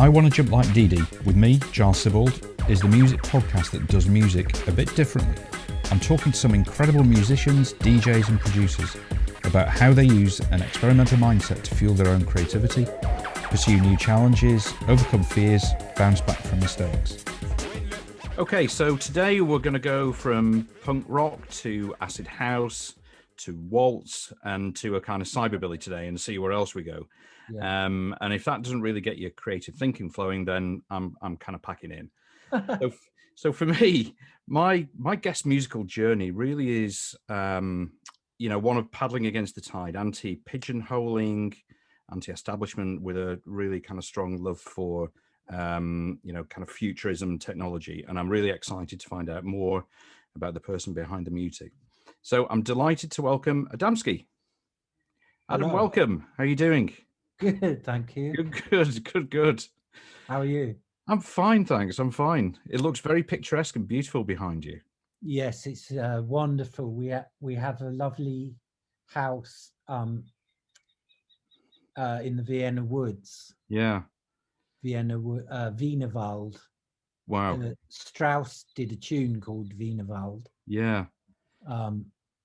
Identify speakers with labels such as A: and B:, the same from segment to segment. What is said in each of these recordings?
A: I Want to Jump Like Dee Dee, with me, Giles Sibbald, is the music podcast that does music a bit differently. I'm talking to some incredible musicians, DJs and producers about how they use an experimental mindset to fuel their own creativity, pursue new challenges, overcome fears, bounce back from mistakes. Okay, so today we're going to go from punk rock to acid house to waltz and to a kind of cyberbilly today and see where else we go. Yeah. And if that doesn't really get your creative thinking flowing, then I'm kind of packing in. So for me, my guest musical journey really is, one of paddling against the tide, anti-pigeonholing, anti-establishment, with a really kind of strong love for, kind of futurism technology. And I'm really excited to find out more about the person behind the music. So I'm delighted to welcome Adamski. Adam,
B: hello.
A: Welcome. How are you doing?
B: Good, thank you.
A: Good.
B: How are you?
A: I'm fine, thanks. I'm fine. It looks very picturesque and beautiful behind you.
B: Yes, it's wonderful. We have a lovely house in the Vienna Woods.
A: Yeah.
B: Wienerwald.
A: Wow.
B: Strauss did a tune called Wienerwald.
A: Yeah.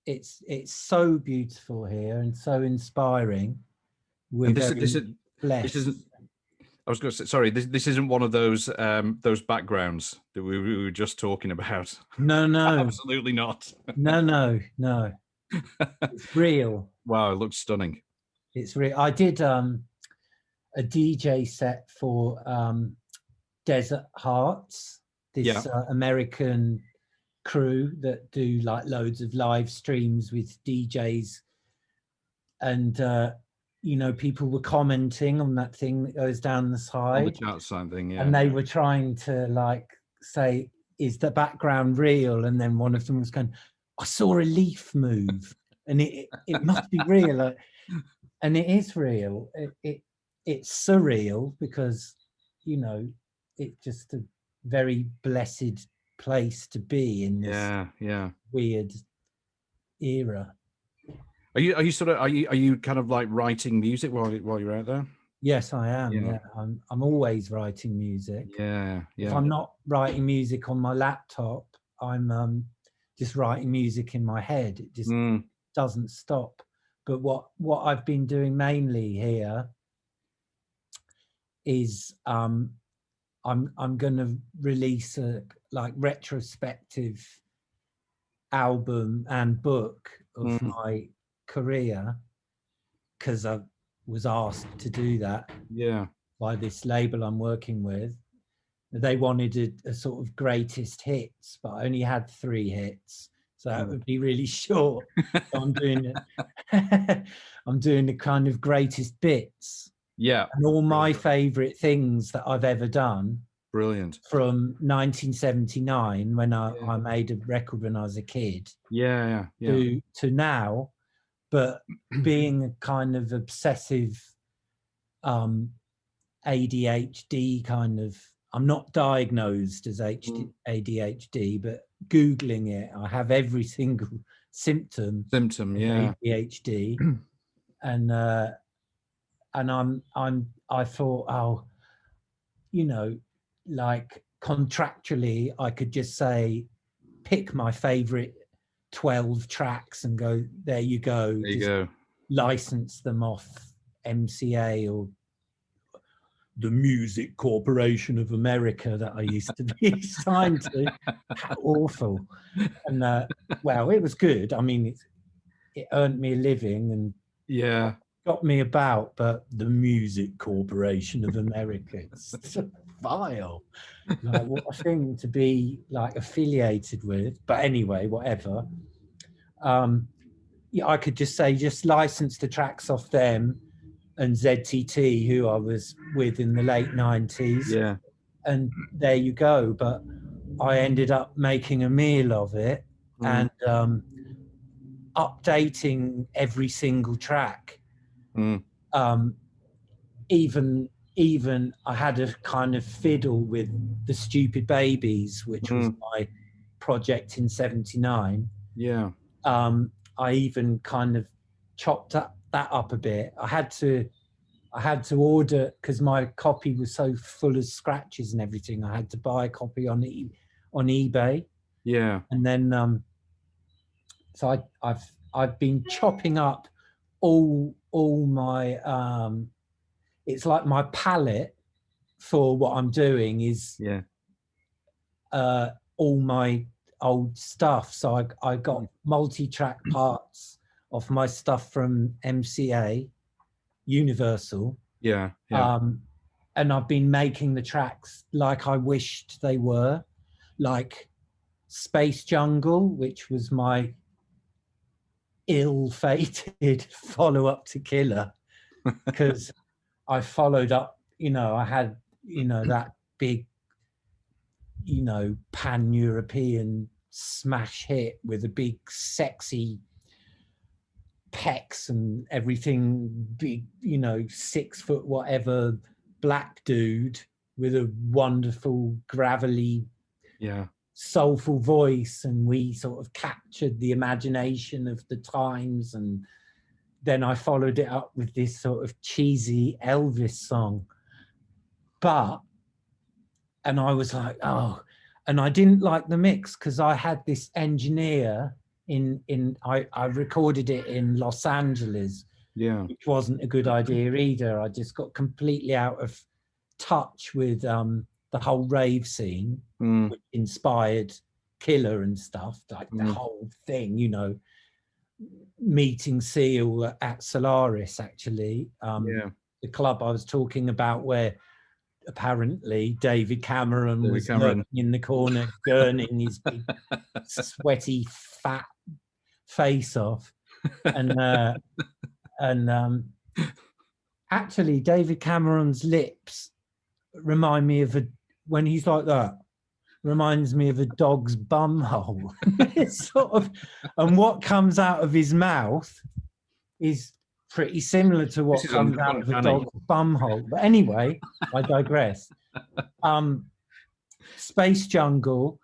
B: It's so beautiful here and so inspiring. This isn't.
A: I was going to say, sorry. This isn't one of those backgrounds that we were just talking about.
B: No,
A: Absolutely not.
B: No. It's real.
A: Wow, it looks stunning.
B: It's real. I did a DJ set for Desert Hearts, this American crew that do like loads of live streams with DJs, and people were commenting on that thing that goes down the side,
A: on the chat side thing, yeah.
B: And they were trying to like say, is the background real? And then one of them was going, I saw a leaf move and it must be real. And it is real. It's surreal because it's just a very blessed place to be in this weird era.
A: Are you kind of like writing music while you're out there?
B: Yes, I am. Yeah. I'm always writing music.
A: Yeah.
B: If I'm not writing music on my laptop, I'm just writing music in my head. It just doesn't stop. But what I've been doing mainly here is I'm going to release a like retrospective album and book of my career, because I was asked to do that by this label I'm working with. They wanted a sort of greatest hits, but I only had 3 hits, so that would be really short. So I'm doing I'm doing the kind of greatest bits, and all my favorite things that I've ever done.
A: Brilliant.
B: From 1979, when I made a record when I was a kid, to now. But being a kind of obsessive ADHD kind of, I'm not diagnosed as ADHD, but Googling it, I have every single symptom of ADHD. And I thought, like contractually, I could just say, pick my favorite 12 tracks and go, there you go.
A: There you go.
B: License them off MCA or the Music Corporation of America that I used to be signed to. How awful. And well, it was good. I mean, it earned me a living and got me about, but the Music Corporation of America, it's vile. Like, what a thing to be like affiliated with. But anyway, whatever. I could just say, just license the tracks off them and ZTT, who I was with in the late 90s.
A: Yeah.
B: And there you go. But I ended up making a meal of it and updating every single track. Even I had a kind of fiddle with the Stupid Babies, which was my project in 79.
A: Yeah.
B: I even kind of chopped that up a bit. I I had to order, because my copy was so full of scratches and everything. I had to buy a copy on eBay.
A: Yeah.
B: And then so I've been chopping up all my it's like my palette for what I'm doing is all my old stuff. So I got multi-track parts of my stuff from MCA, Universal.
A: Yeah.
B: And I've been making the tracks like I wished they were, like Space Jungle, which was my ill-fated follow-up to Killer, because I followed up, I had, that big, pan-European smash hit with a big sexy pecs and everything, big, 6 foot whatever black dude with a wonderful gravelly soulful voice, and we sort of captured the imagination of the times. And then I followed it up with this sort of cheesy Elvis song, and I was like, and I didn't like the mix, because I had this engineer I recorded it in Los Angeles, which wasn't a good idea either. I just got completely out of touch with the whole rave scene, which inspired Killer and stuff, like the whole thing, meeting Seal at Solaris, actually, the club I was talking about, where apparently David Cameron was lurking in the corner, gurning his big, sweaty, fat face off. And actually, David Cameron's lips remind me of when he's like that, reminds me of a dog's bum hole. It's sort of, and what comes out of his mouth is pretty similar to what comes out of a dog's bum hole. But anyway, I digress. Space Jungle,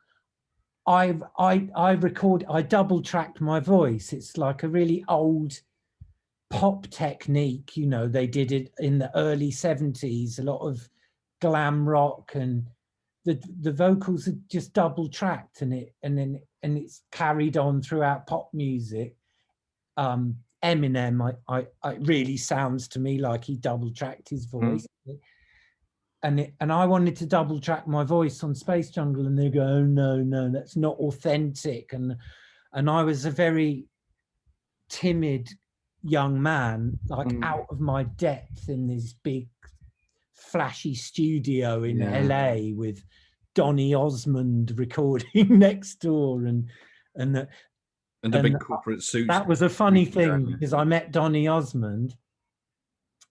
B: I double tracked my voice. It's like a really old pop technique, they did it in the early 70s, a lot of glam rock, and the vocals are just double tracked, and it's carried on throughout pop music. Eminem, it really sounds to me like he double tracked his voice. And I wanted to double track my voice on Space Jungle, and they go, oh, no, that's not authentic. And I was a very timid young man, like out of my depth in this big flashy studio in LA with Donny Osmond recording next door, and the big corporate suit. That was a funny thing, because I met Donny Osmond,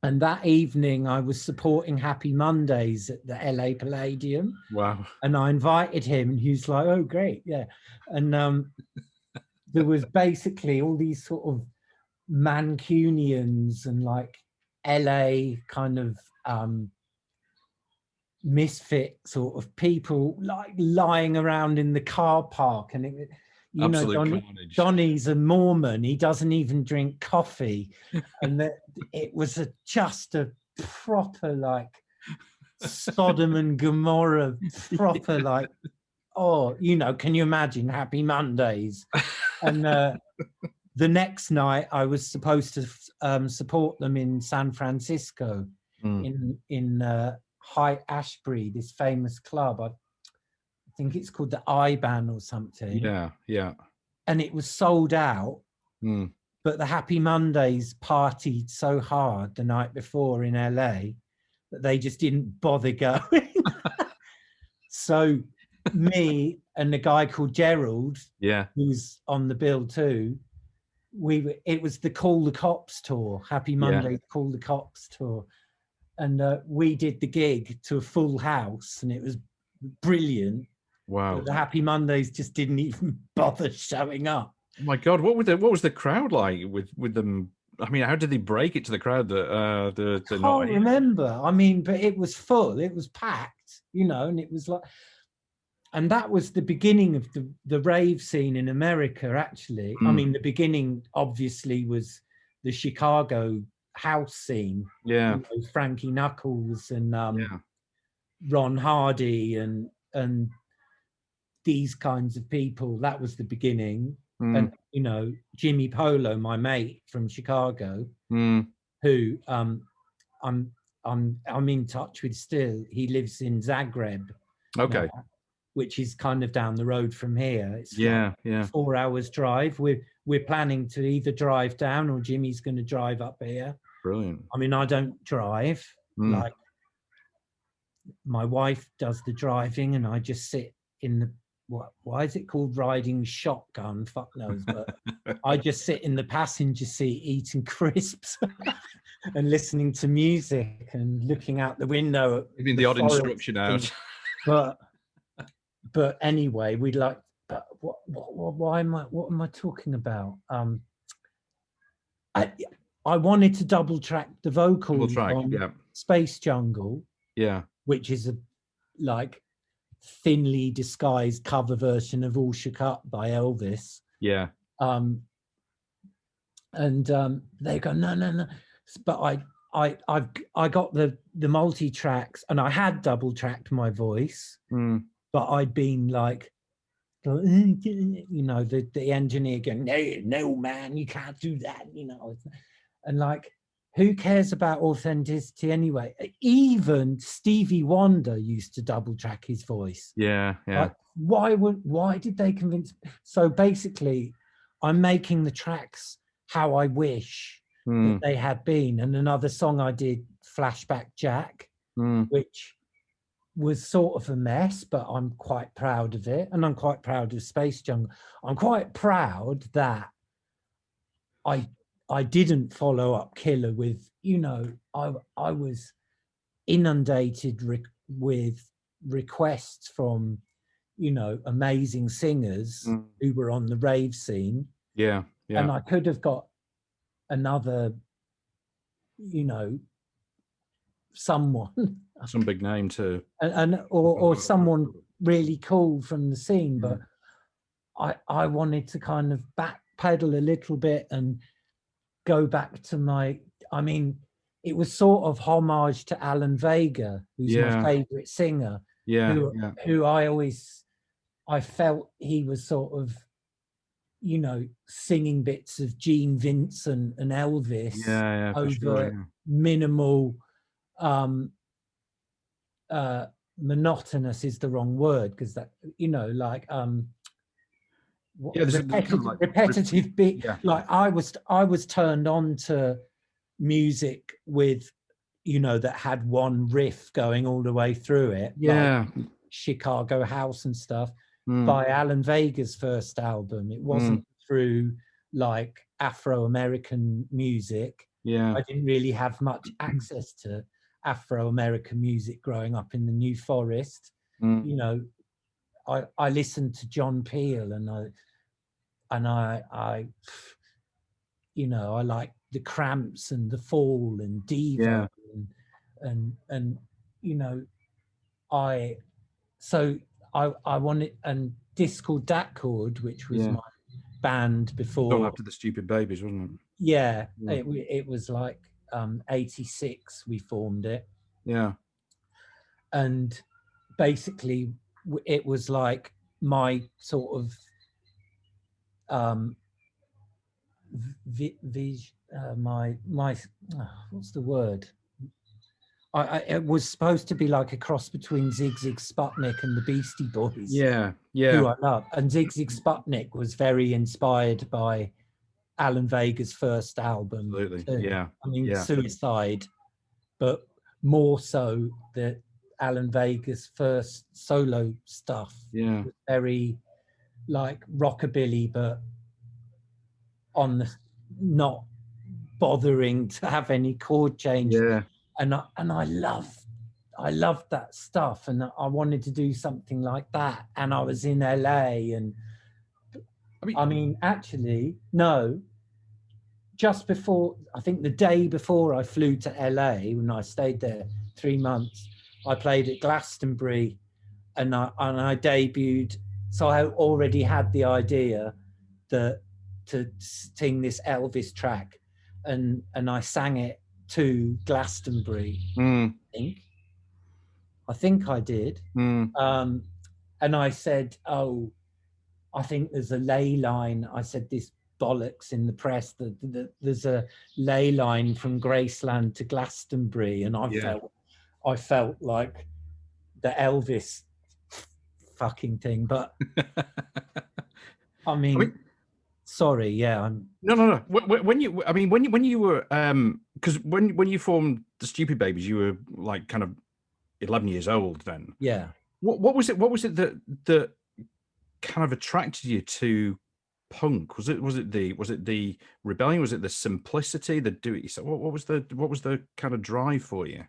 B: and that evening I was supporting Happy Mondays at the LA Palladium. Wow. And I invited him, and he was like, oh, great, yeah. And there was basically all these sort of Mancunians and like LA kind of misfit sort of people, like lying around in the car park. And Donny's a Mormon, he doesn't even drink coffee. And it was just a proper like Sodom and Gomorrah, proper like, can you imagine Happy Mondays? And the next night I was supposed to support them in San Francisco, in High Ashbury, this famous club. I think it's called the IBAN or something. Yeah. And it was sold out, but the Happy Mondays partied so hard the night before in LA that they just didn't bother going. So me and the guy called Gerald, who's on the bill too, it was the Call the Cops tour, Happy Monday Call the Cops tour. And we did the gig to a full house, and it was brilliant. Wow. But the Happy Mondays just didn't even bother showing up.
A: Oh my God, what was the crowd like with them? I mean, how did they break it to the crowd that they're
B: not? I can't
A: here?
B: remember. I mean, but it was full, it was packed, and it was like, and that was the beginning of the rave scene in America, actually. I mean, the beginning obviously was the Chicago house scene.
A: Yeah.
B: You know, Frankie Knuckles and Ron Hardy and these kinds of people. That was the beginning. And you know, Jimmy Polo, my mate from Chicago, who I'm in touch with still. He lives in Zagreb.
A: Okay.
B: Now, which is kind of down the road from here. It's 4 hours drive. We're planning to either drive down or Jimmy's going to drive up here.
A: Brilliant.
B: I mean, I don't drive. Like, my wife does the driving, and I just sit in the why is it called riding shotgun? Fuck knows, but I just sit in the passenger seat eating crisps and listening to music and looking out the window.
A: You mean the odd instruction out?
B: But anyway, we'd like. But why am I? What am I talking about? I wanted to double track the vocals on Space Jungle.
A: Yeah,
B: which is a like thinly disguised cover version of All Shook Up by Elvis.
A: Yeah.
B: And they go, no. But I got the multi tracks, and I had double tracked my voice, but I'd been like, you know, the engineer going, no man, you can't do that, you know, and like, who cares about authenticity anyway? Even Stevie Wonder used to double track his voice.
A: Yeah.
B: Like, why did they convince? So basically, I'm making the tracks how I wish that they had been. And another song I did, Flashback Jack, which was sort of a mess, but I'm quite proud of it. And I'm quite proud of Space Jungle. I'm quite proud that I didn't follow up Killer with, you know, I was inundated with requests from, you know, amazing singers who were on the rave scene.
A: Yeah.
B: And I could have got another, you know, someone.
A: Some big name too.
B: Or someone really cool from the scene. But I wanted to kind of backpedal a little bit and go back to I mean, it was sort of homage to Alan Vega, who's my favorite singer. Who I felt he was sort of, you know, singing bits of Gene Vincent and Elvis over minimal, monotonous is the wrong word, because that, you know, like repetitive bit. Like I was turned on to music with, you know, that had one riff going all the way through it, like Chicago house and stuff, by Alan Vega's first album. It wasn't through like Afro-American music. I didn't really have much access to Afro-American music growing up in the New Forest. You know, I listened to John Peel, and I you know, I like the Cramps and the Fall and Diva and you know, I wanted, and Diskord Datcord, which was my band before.
A: After the Stupid Babies, wasn't it?
B: Yeah. It was like 86 we formed it.
A: Yeah.
B: And basically it was like my sort of what's the word? It was supposed to be like a cross between Zig Zig Sputnik and the Beastie Boys. Who I love. And Zig Zig Sputnik was very inspired by Alan Vega's first album.
A: Absolutely.
B: I mean, Suicide, but more so the Alan Vega's first solo stuff. Was very like rockabilly, but on the not bothering to have any chord change. And I loved that stuff, and I wanted to do something like that. And I was in LA, and I mean actually, no, just before, I think the day before I flew to LA, when I stayed there 3 months, I played at Glastonbury, and I debuted. So I already had the idea to sing this Elvis track, and I sang it to Glastonbury.
A: Mm.
B: I think I did.
A: Mm.
B: And I said, oh, I think there's a ley line. I said this bollocks in the press that there's a ley line from Graceland to Glastonbury, and I felt like the Elvis fucking thing. But I mean, sorry, yeah,
A: No. When you were because when you formed the Stupid Babies, you were like kind of 11 years old then.
B: Yeah.
A: What was it that kind of attracted you to punk? Was it the rebellion? Was it the simplicity, the do it yourself? What was the kind of drive for you?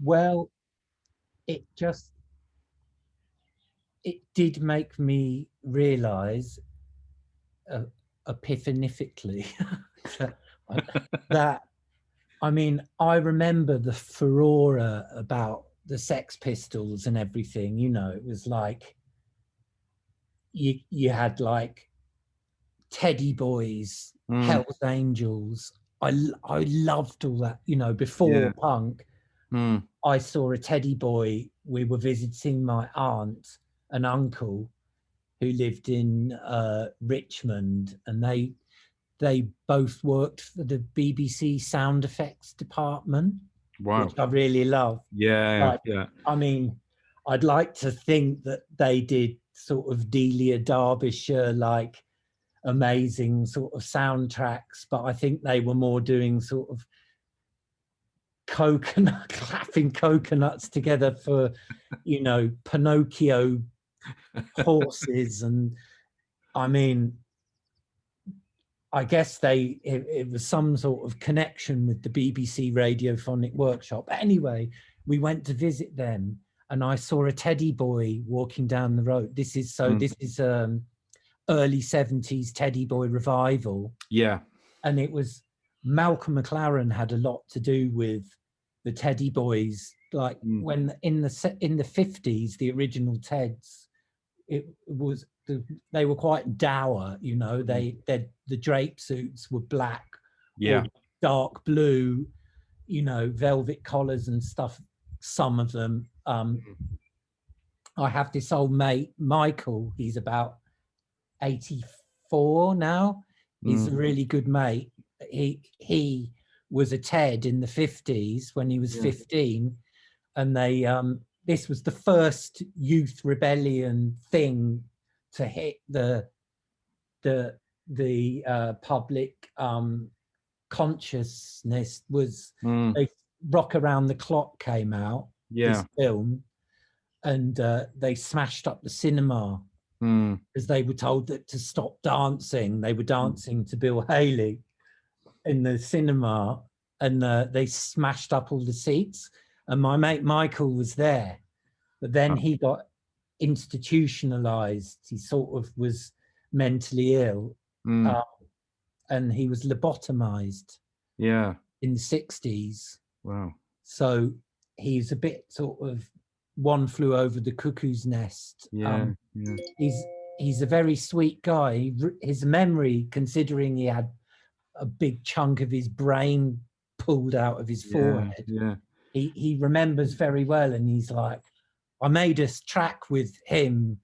B: Well, it did make me realize epiphanifically that I mean, I remember the furore about the Sex Pistols and everything, you know. It was like you had like Teddy Boys, Hell's Angels. I loved all that, you know. Before punk, I saw a Teddy Boy. We were visiting my aunt and uncle who lived in Richmond, and they both worked for the BBC sound effects department.
A: Wow.
B: Which I really love.
A: Yeah.
B: I mean, I'd like to think that they did sort of Delia Derbyshire, like amazing sort of soundtracks, but I think they were more doing sort of clapping coconuts together for, you know, Pinocchio horses. And I mean, I guess it was some sort of connection with the BBC Radiophonic Workshop. Anyway, we went to visit them, and I saw a Teddy Boy walking down the road. This is early 70s Teddy Boy revival.
A: Yeah.
B: And it was Malcolm McLaren had a lot to do with the Teddy Boys. Like when in the 50s, the original Teds, they were quite dour, you know. The drape suits were black, or dark blue, you know, velvet collars and stuff. Some of them. I have this old mate, Michael. He's about 84 now. He's a really good mate. He was a Ted in the 50s when he was 15, and they this was the first youth rebellion thing to hit the public consciousness. Was they Rock Around the Clock came out, this film, and they smashed up the cinema because they were told that to stop dancing. They were dancing to Bill Haley in the cinema, and they smashed up all the seats. And my mate Michael was there, but then he got institutionalized. He sort of was mentally ill, and he was lobotomized in the 60s.
A: Wow.
B: So he's a bit sort of One Flew Over the Cuckoo's Nest. He's a very sweet guy. His memory, considering he had a big chunk of his brain pulled out of his forehead, he remembers very well. And he's like, I made a track with him,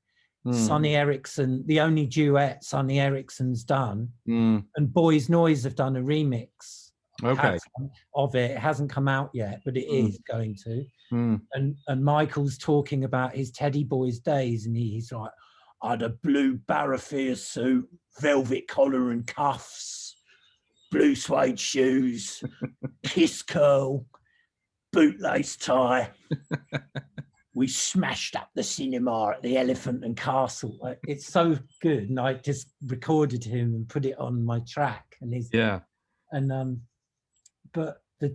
B: Sonny Erickson, the only duet Sonny Erickson's done, and Boys Noise have done a remix of it. It hasn't come out yet, but it is going to. And Michael's talking about his Teddy Boys days, and he's like, I had a blue Barafia suit, velvet collar and cuffs, blue suede shoes, kiss curl, bootlace tie. We smashed up the cinema at the Elephant and Castle. It's so good, and I just recorded him and put it on my track. And but the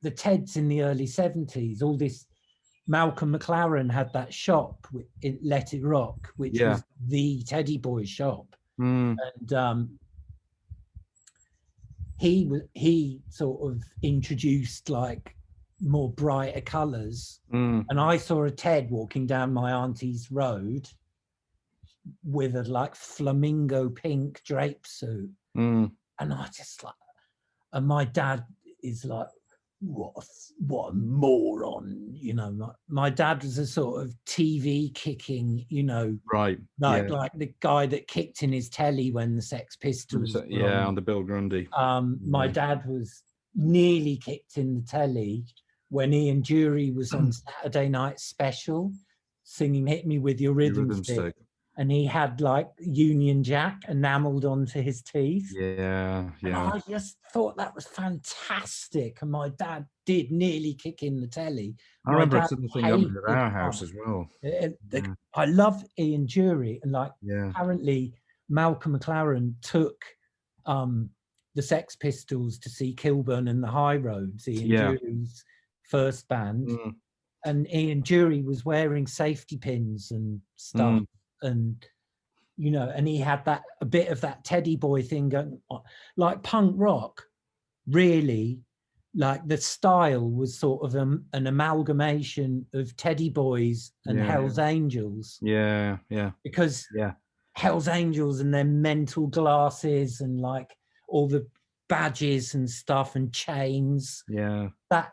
B: Teds in the early 70s, all this. Malcolm McLaren had that shop in Let It Rock, which was the Teddy Boy shop, and he sort of introduced like more brighter colours. And I saw a Ted walking down my auntie's road with a like flamingo pink drape suit, and I just like, and my dad is like, what a moron, you know. My dad was a sort of TV kicking, you know,
A: Right.
B: like the guy that kicked in his telly when the Sex Pistols were
A: on the Bill Grundy.
B: My dad was nearly kicked in the telly when Ian Dury was on Saturday Night Special singing "Hit Me With Your Rhythm Stick," and he had like Union Jack enamelled onto his teeth.
A: Yeah.
B: And I just thought that was fantastic. And my dad did nearly kick in the telly.
A: I remember a similar thing happened at our house as well.
B: I love Ian Dury, and like apparently Malcolm McLaren took the Sex Pistols to see Kilburn and the High Roads, Ian Dury's first band. And Ian Dury was wearing safety pins and stuff. And you know, and he had a bit of that teddy boy thing going on. Like punk rock, really, like the style was sort of an amalgamation of Teddy Boys and Hell's Angels.
A: Yeah.
B: Because Hell's Angels and their mental glasses and like all the badges and stuff and chains.
A: Yeah.
B: That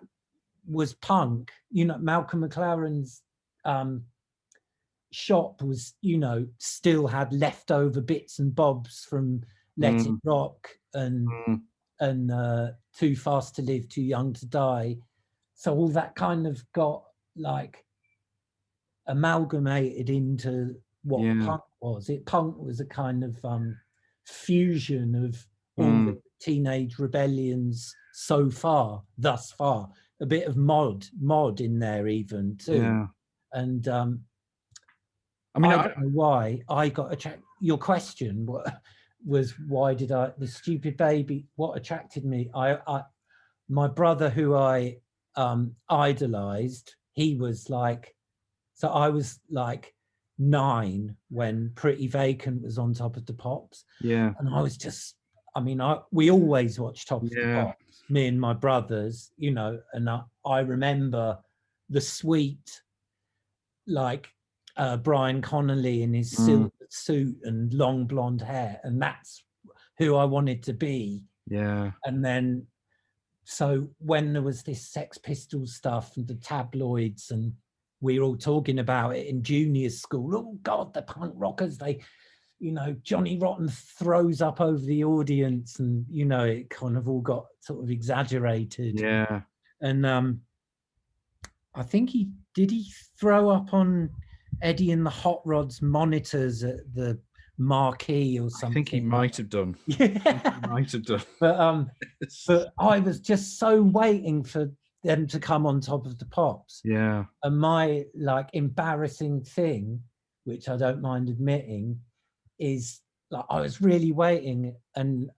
B: was punk. You know, Malcolm McLaren's shop was, you know, still had leftover bits and bobs from Let It Rock and Too Fast to Live, Too Young to Die. So all that kind of got like amalgamated into what punk was. Punk was a kind of fusion of all the teenage rebellions thus far. A bit of mod in there even too.
A: Yeah.
B: And I mean, I don't know why I got attracted. Your question was why did the Stupid Baby? What attracted me? My brother, who I idolized, he was like, so I was like 9 when Pretty Vacant was on Top of the Pops.
A: Yeah, and
B: I was just, I mean, we always watched Top of the Pops, me and my brothers, you know, and I remember the sweet, like. Brian Connolly in his silver suit and long blonde hair, and that's who I wanted to be.
A: Yeah.
B: And then, so when there was this Sex Pistols stuff and the tabloids, and we were all talking about it in junior school. Oh God, the punk rockers! They, you know, Johnny Rotten throws up over the audience, and you know, it kind of all got sort of exaggerated.
A: Yeah.
B: And I think he throw up on Eddie and the Hot Rods monitors at the Marquee or something.
A: I think he might have done.
B: Yeah,
A: he might have done.
B: But I was just so waiting for them to come on Top of the Pops.
A: Yeah.
B: And my like embarrassing thing, which I don't mind admitting, is like I was really waiting, and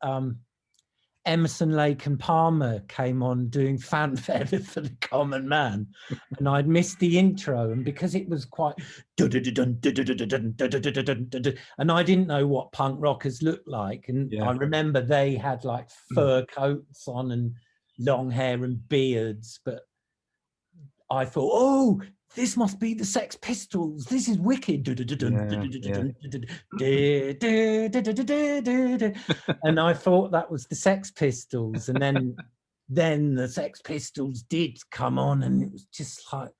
B: Emerson, Lake and Palmer came on doing Fanfare for the Common Man, and I'd missed the intro, and because it was quite and I didn't know what punk rockers looked like, and I remember they had like fur coats on and long hair and beards, but I thought, oh, this must be the Sex Pistols. This is wicked. And I thought that was the Sex Pistols. And then the Sex Pistols did come on, and it was just like,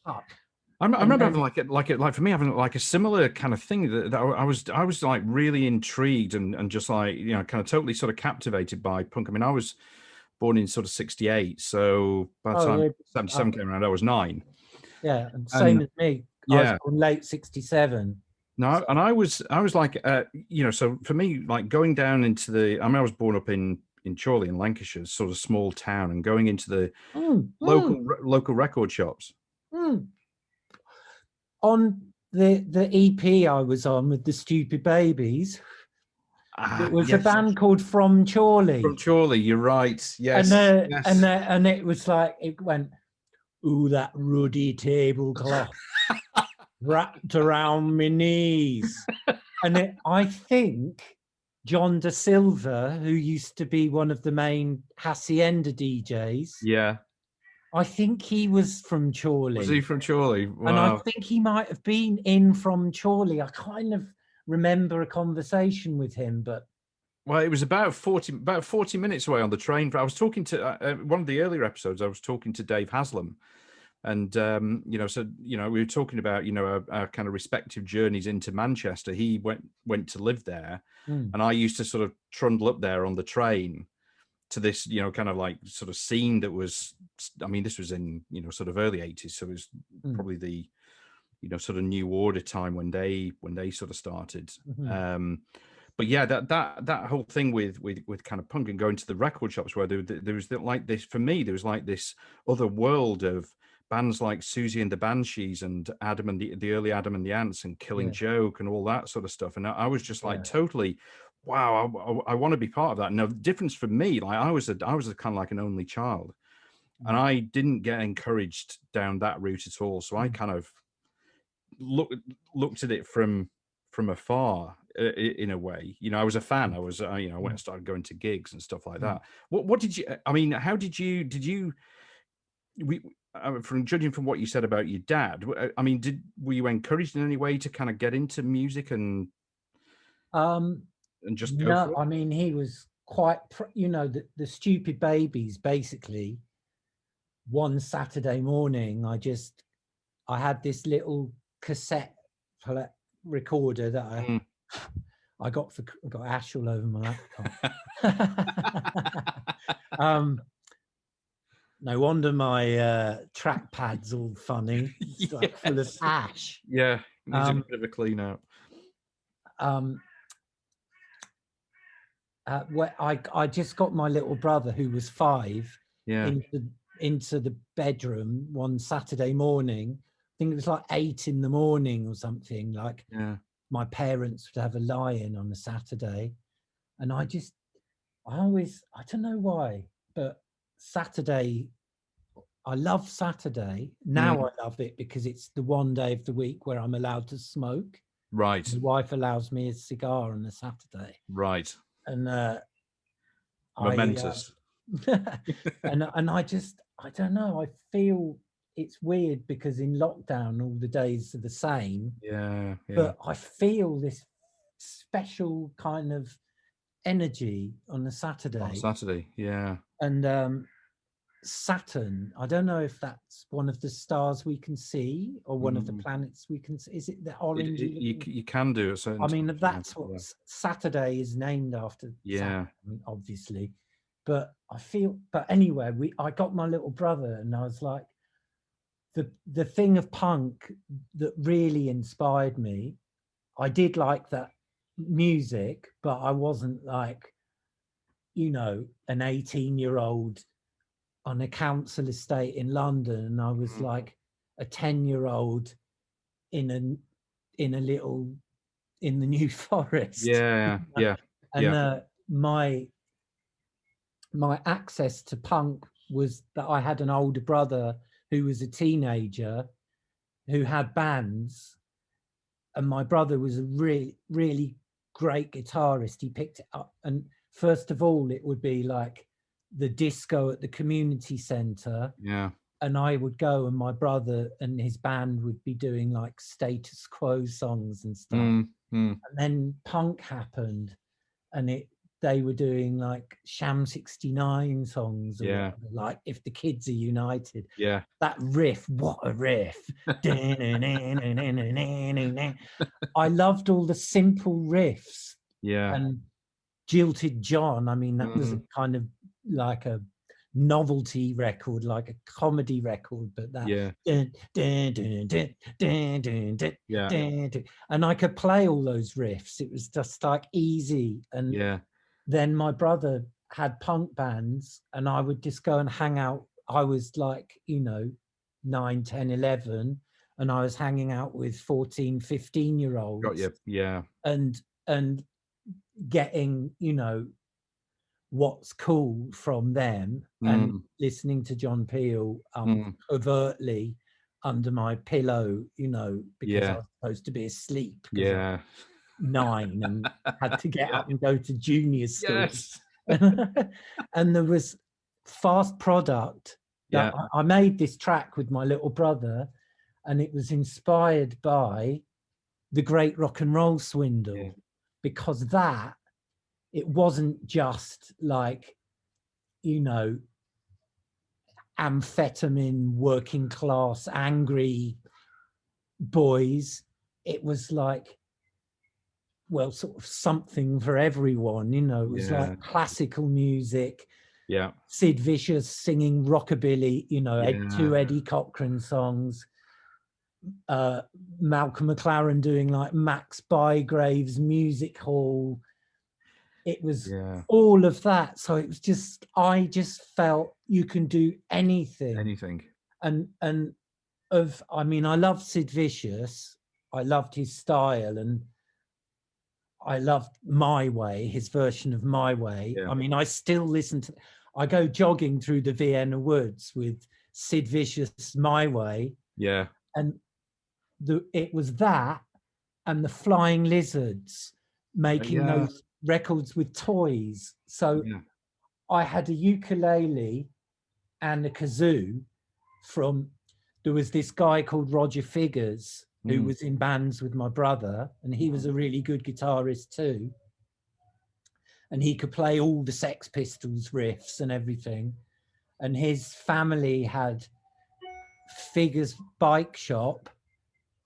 A: fuck. I remember having like for me having like a similar kind of thing that I was like really intrigued and just like, you know, kind of totally sort of captivated by punk. I mean, I was born in sort of 68, so by the time 77 came around, I was 9.
B: Yeah, same as me. I was born late 67.
A: No, and I was like, you know, so for me, like going down into I was born up in Chorley in Lancashire, sort of small town, and going into the local record shops.
B: On the EP I was on with the Stupid Babies, it was a band called From Chorley.
A: From Chorley, you're right. Yes.
B: And it was like, it went, ooh, that ruddy tablecloth wrapped around my knees. And I think John Da Silva, who used to be one of the main Hacienda DJs.
A: Yeah.
B: I think he was from Chorley.
A: Was he from Chorley? Wow.
B: And I think he might have been in From Chorley. I kind of remember a conversation with him, but
A: Well, it was about 40 minutes away on the train. I was talking to one of the earlier episodes. I was talking to Dave Haslam, and so we were talking about our kind of respective journeys into Manchester. He went to live there, and I used to sort of trundle up there on the train to this kind of like sort of scene that was. I mean, this was in sort of early 80s, so it was probably the sort of New Order time when they sort of started. But yeah, that whole thing with kind of punk and going to the record shops where there was like this, for me, there was like this other world of bands like Susie and the Banshees and Adam and the early Adam and the Ants and Killing Joke and all that sort of stuff. And I was just like totally, wow, I want to be part of that. And the difference for me, like I was a kind of like an only child, and I didn't get encouraged down that route at all. So I kind of looked at it from afar. In a way, I was a fan. I was, I went and started going to gigs and stuff like that. What did you? I mean, how did you? From judging from what you said about your dad, I mean, were you encouraged in any way to kind of get into music and just go for it?
B: I mean, he was quite, the Stupid Babies. Basically, one Saturday morning, I had this little cassette recorder that I got ash all over my laptop. No wonder my trackpad's all funny. It's like full of ash.
A: Yeah, needs a bit of a clean out.
B: Where I just got my little brother, who was 5, into the bedroom one Saturday morning. I think it was like 8 in the morning or something. Like, my parents would have a lie-in on a Saturday, and I don't know why, but Saturday, I love Saturday. Now I love it because it's the one day of the week where I'm allowed to smoke.
A: Right.
B: My wife allows me a cigar on a Saturday.
A: Right.
B: And
A: momentous.
B: and I don't know, I feel it's weird because in lockdown all the days are the same.
A: Yeah.
B: But I feel this special kind of energy on a Saturday.
A: On Saturday, yeah.
B: And Saturn, I don't know if that's one of the stars we can see or one of the planets we can see. Is it the orange?
A: You can do it.
B: I mean, that's what Saturday is named after.
A: Yeah.
B: Saturn, obviously. But anyway, I got my little brother, and I was like, the thing of punk that really inspired me, I did like that music, but I wasn't like, an 18-year-old on a council estate in London, and I was like a 10-year-old in the New Forest.
A: Yeah.
B: And my access to punk was that I had an older brother who was a teenager who had bands, and my brother was a really, really great guitarist. He picked it up, and first of all, it would be like the disco at the community centre.
A: Yeah.
B: And I would go, and my brother and his band would be doing like Status Quo songs and stuff. And then punk happened, and they were doing like Sham 69 songs, or whatever, like If the Kids Are United.
A: Yeah.
B: That riff, what a riff. I loved all the simple riffs.
A: Yeah.
B: And Jilted John, I mean, that was a kind of like a novelty record, like a comedy record, but that and I could play all those riffs. It was just like easy. And then my brother had punk bands, and I would just go and hang out. I was like 9, 10, 11, and I was hanging out with 14, 15-year-olds.
A: Got you. Yeah.
B: And getting what's cool from them, and listening to John Peel overtly under my pillow, because I was supposed to be asleep. 9 and had to get up and go to junior school. And there was Fast Product that I made this track with my little brother, and it was inspired by The Great Rock and Roll Swindle, because that it wasn't just like, you know, amphetamine, working class, angry boys. It was like, well, sort of something for everyone, you know. It was like classical music.
A: Yeah.
B: Sid Vicious singing rockabilly, you know, two Eddie Cochran songs. Malcolm McLaren doing like Max Bygrave's Music Hall. It was all of that. So it was just, I just felt you can do anything. And I mean, I loved Sid Vicious. I loved his style, and I loved My Way, his version of My Way. I mean, I still listen to, I go jogging through the Vienna woods with Sid Vicious' My Way.
A: Yeah.
B: And it was that and the Flying Lizards making those records with toys. So I had a ukulele and a kazoo there was this guy called Roger Figures who was in bands with my brother, and he was a really good guitarist too. And he could play all the Sex Pistols riffs and everything. And his family had Figures bike shop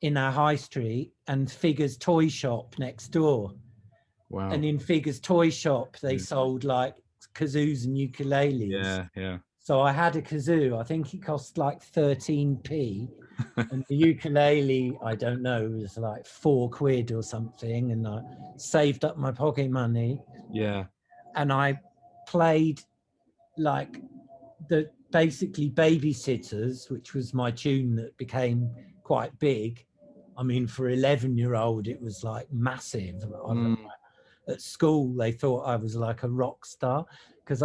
B: in our high street and Figures toy shop next door.
A: Wow.
B: And in Figures toy shop, they sold like kazoos and ukuleles.
A: Yeah.
B: So I had a kazoo. I think it cost like 13p. And the ukulele, I don't know, was like £4 or something. And I saved up my pocket money.
A: Yeah.
B: And I played like basically Babysitters, which was my tune that became quite big. I mean, for 11-year-old, it was like massive. At school, they thought I was like a rock star because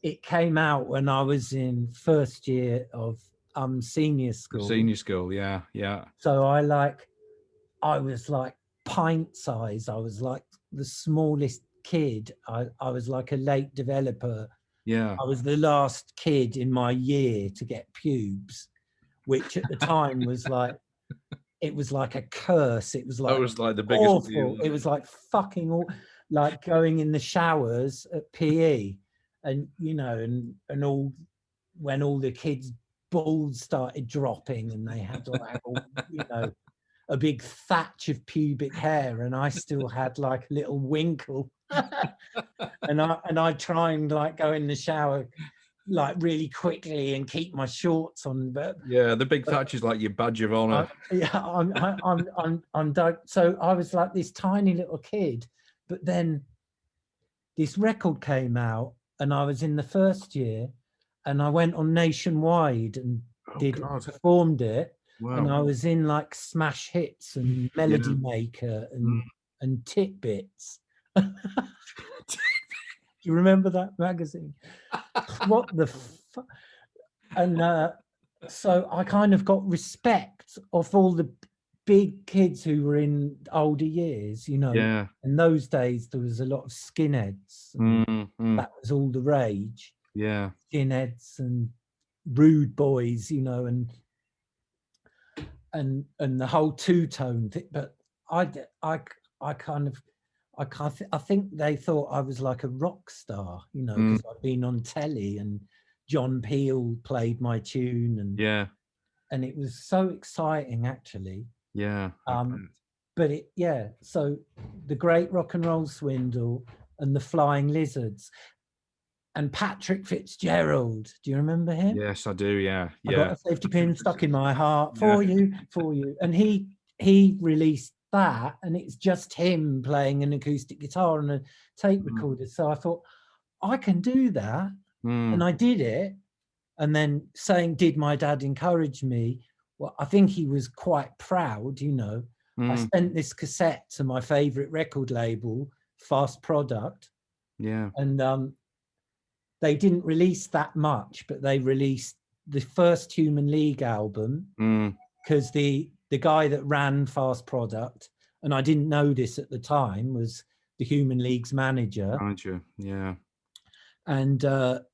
B: it came out when I was in first year of senior school.
A: Senior school, yeah.
B: So I was like pint size. I was like the smallest kid. I was like a late developer.
A: Yeah.
B: I was the last kid in my year to get pubes, which at the time was like, it was like a curse. It was like,
A: the biggest
B: awful. It was like fucking like going in the showers at PE, and you know, and all when all the kids' balls started dropping, and they had like you know, a big thatch of pubic hair, and I still had like a little winkle. and I try and like go in the shower like really quickly and keep my shorts on, but
A: the big thatch is like your badge of honor.
B: I'm done. So I was like this tiny little kid, but then this record came out and I was in the first year and I went on Nationwide and performed it. Wow. And I was in like Smash Hits and Melody Maker and Titbits. Do you remember that magazine? What the fuck? And so I kind of got respect of all the big kids who were in older years, you know.
A: Yeah.
B: In those days, there was a lot of skinheads. That was all the rage.
A: Yeah.
B: Skinheads and rude boys, you know, and the whole two-tone thing. But I think they thought I was like a rock star, you know, because I've been on telly and John Peel played my tune and it was so exciting actually.
A: Yeah.
B: But so the Great Rock and Roll Swindle and the Flying Lizards and Patrick Fitzgerald. Do you remember him?
A: Yes, I do. Yeah.
B: I got a safety pin stuck in my heart for you. And he released that, and it's just him playing an acoustic guitar and a tape recorder. So I thought, I can do that. And I did it. And then did my dad encourage me? Well, I think he was quite proud, you know. I sent this cassette to my favorite record label, Fast Product.
A: Yeah.
B: And they didn't release that much, but they released the first Human League album because the guy that ran Fast Product, and I didn't know this at the time, was the Human League's manager.
A: Yeah.
B: And the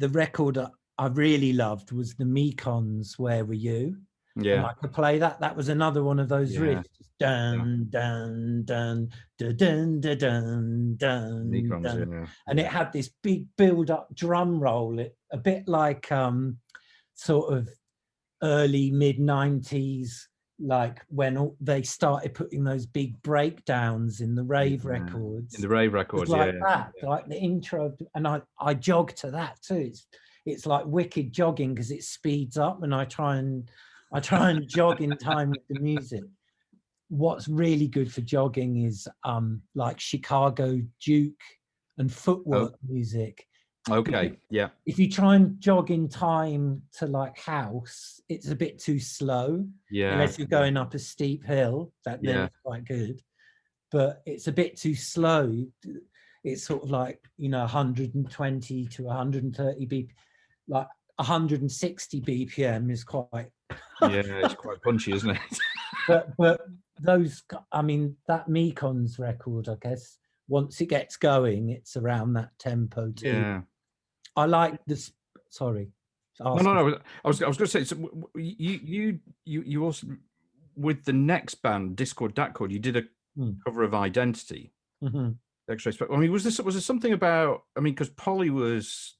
B: record I really loved was the Mekons, Where Were You? And
C: Yeah.
B: I could play that. That was another one of those riffs. Dun, dun, dun, dun, dun, dun, dun, dun,
C: Necrons,
B: dun.
C: yeah.
B: And it had this big build-up drum roll, a bit like sort of early mid-90s, like when they started putting those big breakdowns in the rave records.
C: In the rave records,
B: like that, like the intro. And I jog to that too. It's like wicked jogging because it speeds up, and I try and jog in time with the music. What's really good for jogging is like Chicago juke and footwork music.
C: Okay, yeah.
B: If you try and jog in time to like house, it's a bit too slow.
C: Yeah.
B: Unless you're going up a steep hill, then it's quite good. But it's a bit too slow. It's sort of like, 120 to 130 BPM, like 160 BPM is quite.
C: It's quite punchy, isn't it?
B: but those, I mean, that Mekon's record, I guess, once it gets going, it's around that tempo too.
C: Yeah.
B: I like this. Sorry.
C: No. I was going to say, so you also, with the next band, Diskord Datcord, you did a cover of Identity. X-Ray Spex. I mean, was there something about? I mean, because Polly was,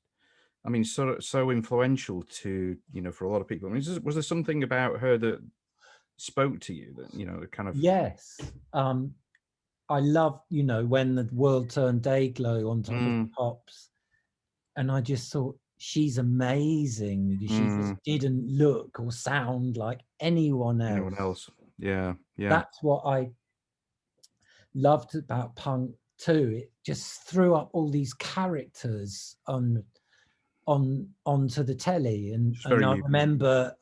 C: I mean, so influential to for a lot of people. I mean, was there something about her that spoke to you that kind of?
B: Yes. I love when the world turned day glow on top of the Pops. And I just thought, she's amazing because she just didn't look or sound like anyone else.
C: Yeah.
B: That's what I loved about punk too. It just threw up all these characters onto the telly. And I remember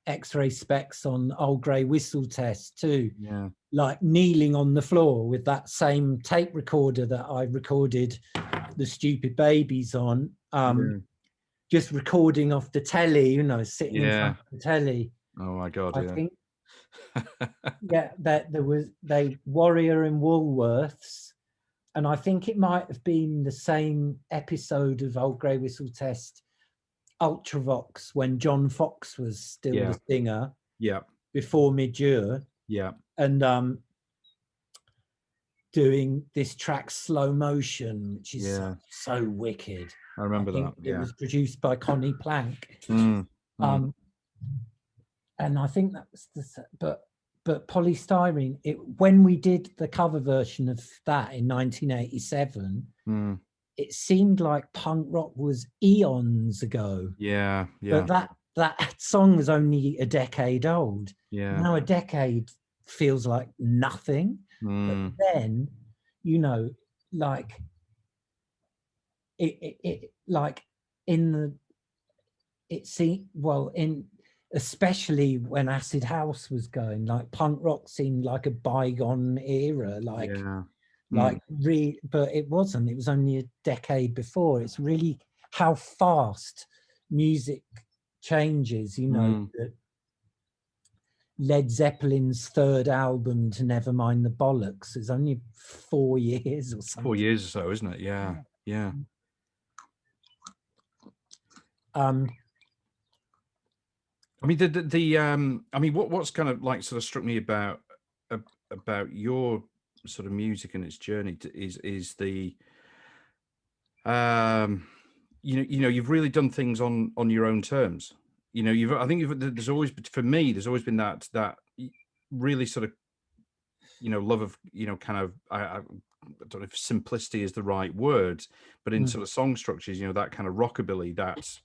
B: X-Ray Spex on Old Grey Whistle Test too.
C: Yeah.
B: Like kneeling on the floor with that same tape recorder that I recorded the Stupid Babies on, just recording off the telly, sitting in front of the telly.
C: Oh my God!
B: I think, that there was Warrior in Woolworths, and I think it might have been the same episode of Old Grey Whistle Test, Ultravox, when John Fox was still the singer.
C: Yeah.
B: Before Midure.
C: Yeah.
B: And doing this track Slow Motion, which is so wicked.
C: I remember that.
B: It was produced by Connie Plank. And I think that was but Polystyrene, when we did the cover version of that in 1987, it seemed like punk rock was eons ago.
C: Yeah.
B: But that song was only a decade old.
C: Yeah.
B: Now a decade feels like nothing. But then, like it like especially when acid house was going, like punk rock seemed like a bygone era, but it wasn't. It was only a decade before. It's really how fast music changes, that Led Zeppelin's third album, To Never Mind the Bollocks, is only 4 years or something.
C: 4 years or so, isn't it? Yeah. I mean, what's kind of like sort of struck me about your sort of music and its journey is the you've really done things on your own terms. There's always been that really sort of love of kind of I don't know if simplicity is the right word, but in sort of song structures, that kind of rockabilly, that's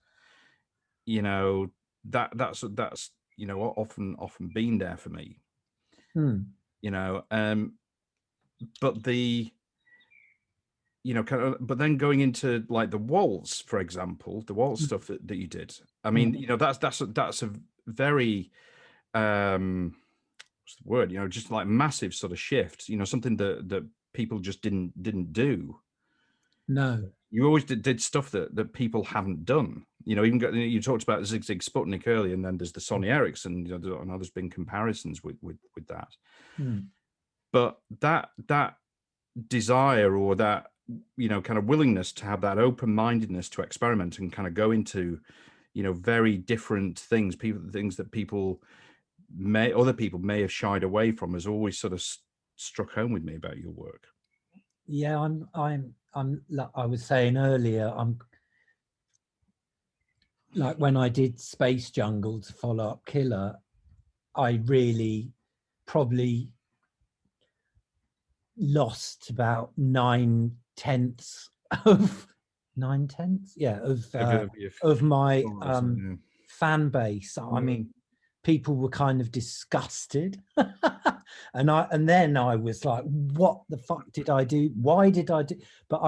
C: often been there for me. But the but then going into like the waltz, for example, the waltz stuff that you did, I mean, that's a very what's the word, just like massive sort of shift, something that people just didn't do.
B: No,
C: you always did stuff that people haven't done. Even you talked about Zig Zig Sputnik earlier, and then there's the Sony Ericsson. I know there's been comparisons with that. But that desire, or that kind of willingness to have that open-mindedness to experiment and kind of go into very different things, things that other people may have shied away from, has always sort of struck home with me about your work.
B: Yeah, I'm like I was saying earlier, I'm like, when I did Space Jungle to follow up Killer, I really probably lost about 9/10 of 9/10, yeah, of my fan base. I mean, people were kind of disgusted, and then I was like, "What the fuck did I do? Why did I do?" But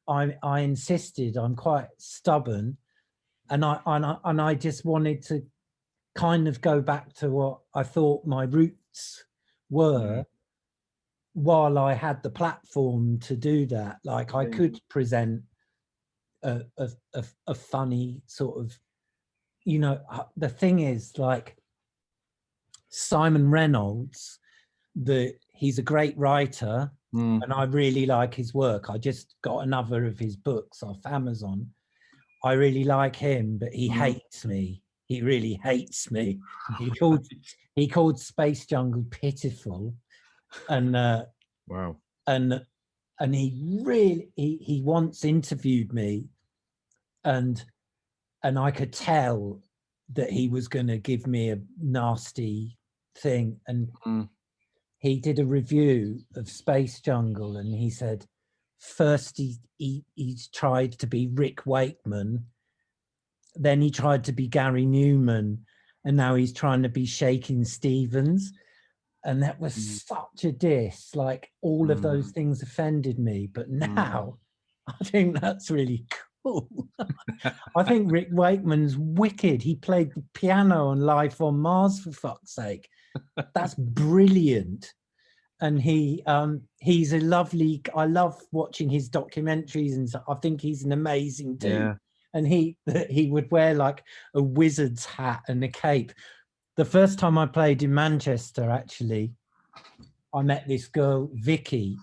B: I insisted. I'm quite stubborn, and I just wanted to kind of go back to what I thought my roots were, while I had the platform to do that. Like, I could present a funny sort of, the thing is, like, Simon Reynolds, he's a great writer, and I really like his work. I just got another of his books off Amazon. I really like him, but he hates me. He really hates me. He called Space Jungle pitiful, and
C: wow.
B: And he once interviewed me, and I could tell that he was going to give me a nasty thing. And he did a review of Space Jungle, and he said, first he's tried to be Rick Wakeman, then he tried to be Gary Newman, and now he's trying to be Shakin' Stevens. And that was such a diss. Like, all of those things offended me, but now I think that's really cool. I think Rick Wakeman's wicked. He played the piano on Life on Mars, for fuck's sake. That's brilliant. And he's a lovely, I love watching his documentaries, and I think he's an amazing dude.
C: Yeah.
B: And he would wear like a wizard's hat and a cape. The first time I played in Manchester, actually, I met this girl, Vicky,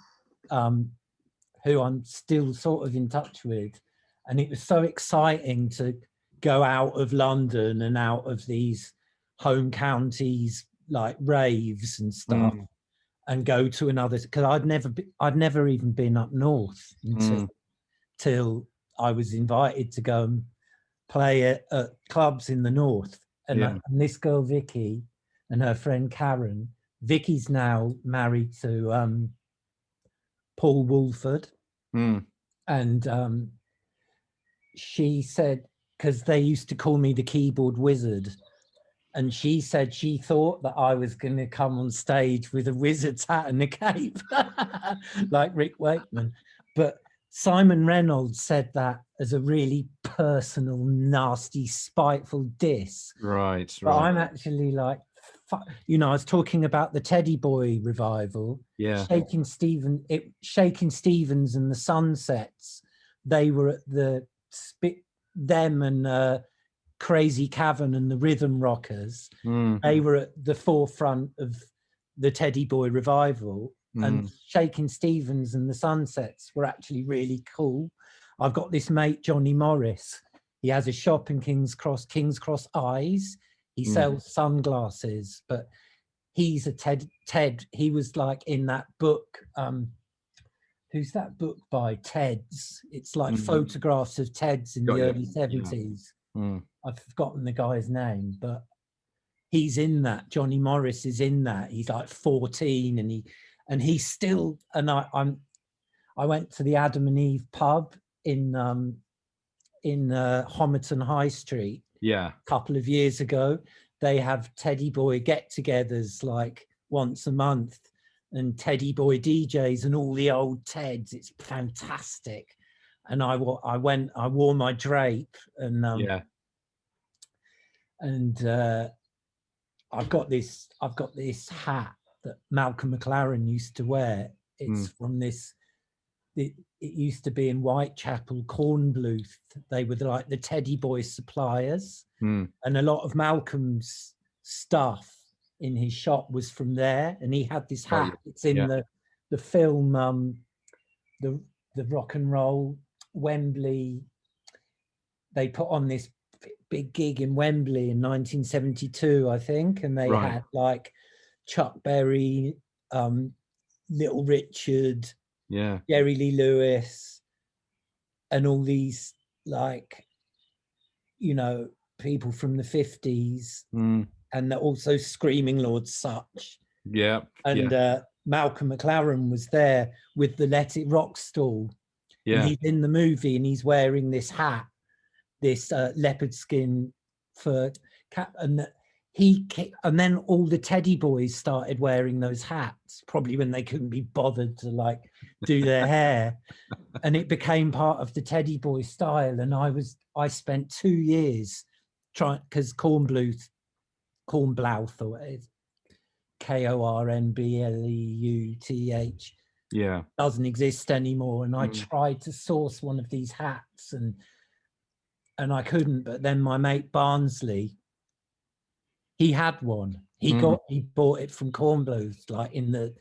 B: who I'm still sort of in touch with. And it was so exciting to go out of London and out of these home counties, like raves and stuff, and go to another, because I'd never even been up north till I was invited to go and play at clubs in the north. And this girl, Vicky, and her friend Karen, Vicky's now married to Paul Woolford. And she said, because they used to call me the keyboard wizard, and she said she thought that I was going to come on stage with a wizard's hat and a cape, like Rick Wakeman. But Simon Reynolds said that as a really personal, nasty, spiteful diss.
C: Right.
B: But I'm actually like, I was talking about the Teddy Boy revival.
C: Yeah.
B: Shakin' Stevens and the Sunsets. They were at them and Crazy Cavern and the Rhythm Rockers. They were at the forefront of the Teddy Boy revival. And Shakin' Stevens and the Sunsets were actually really cool. I've got this mate, Johnny Morris. He has a shop in King's Cross Eyes. He sells sunglasses, but he's a Ted. He was like in that book. Who's that book by? Ted's. It's like photographs of Ted's in the early 70s. I've forgotten the guy's name, but he's in that. Johnny Morris is in that. He's like 14, and he's still. And I went to the Adam and Eve pub in Homerton High Street.
C: Yeah.
B: A couple of years ago. They have Teddy Boy get-togethers like once a month, and Teddy Boy DJs and all the old Teds. It's fantastic. And I wore my drape, and I've got this hat that Malcolm McLaren used to wear. It's from this. It used to be in Whitechapel, Cornbluth. They were like the Teddy Boy suppliers, and a lot of Malcolm's stuff in his shop was from there. And he had this hat. It's in the film, the rock and roll Wembley. They put on this. big gig in Wembley in 1972, I think, and they had like Chuck Berry, Little Richard, Jerry Lee Lewis, and all these like, you know, people from the 50s, and also Screaming Lord Sutch. And Malcolm McLaren was there with the Let It Rock stall. And he's in the movie and he's wearing this hat, this leopard skin fur cap, and then all the Teddy boys started wearing those hats, probably when they couldn't be bothered to like do their hair, and it became part of the Teddy boy style. And I spent 2 years trying, because Kornbluth, or it is Kornbluth, doesn't exist anymore, and I tried to source one of these hats and I couldn't. But then my mate Barnsley, he had one. He bought it from Kornbluth like in the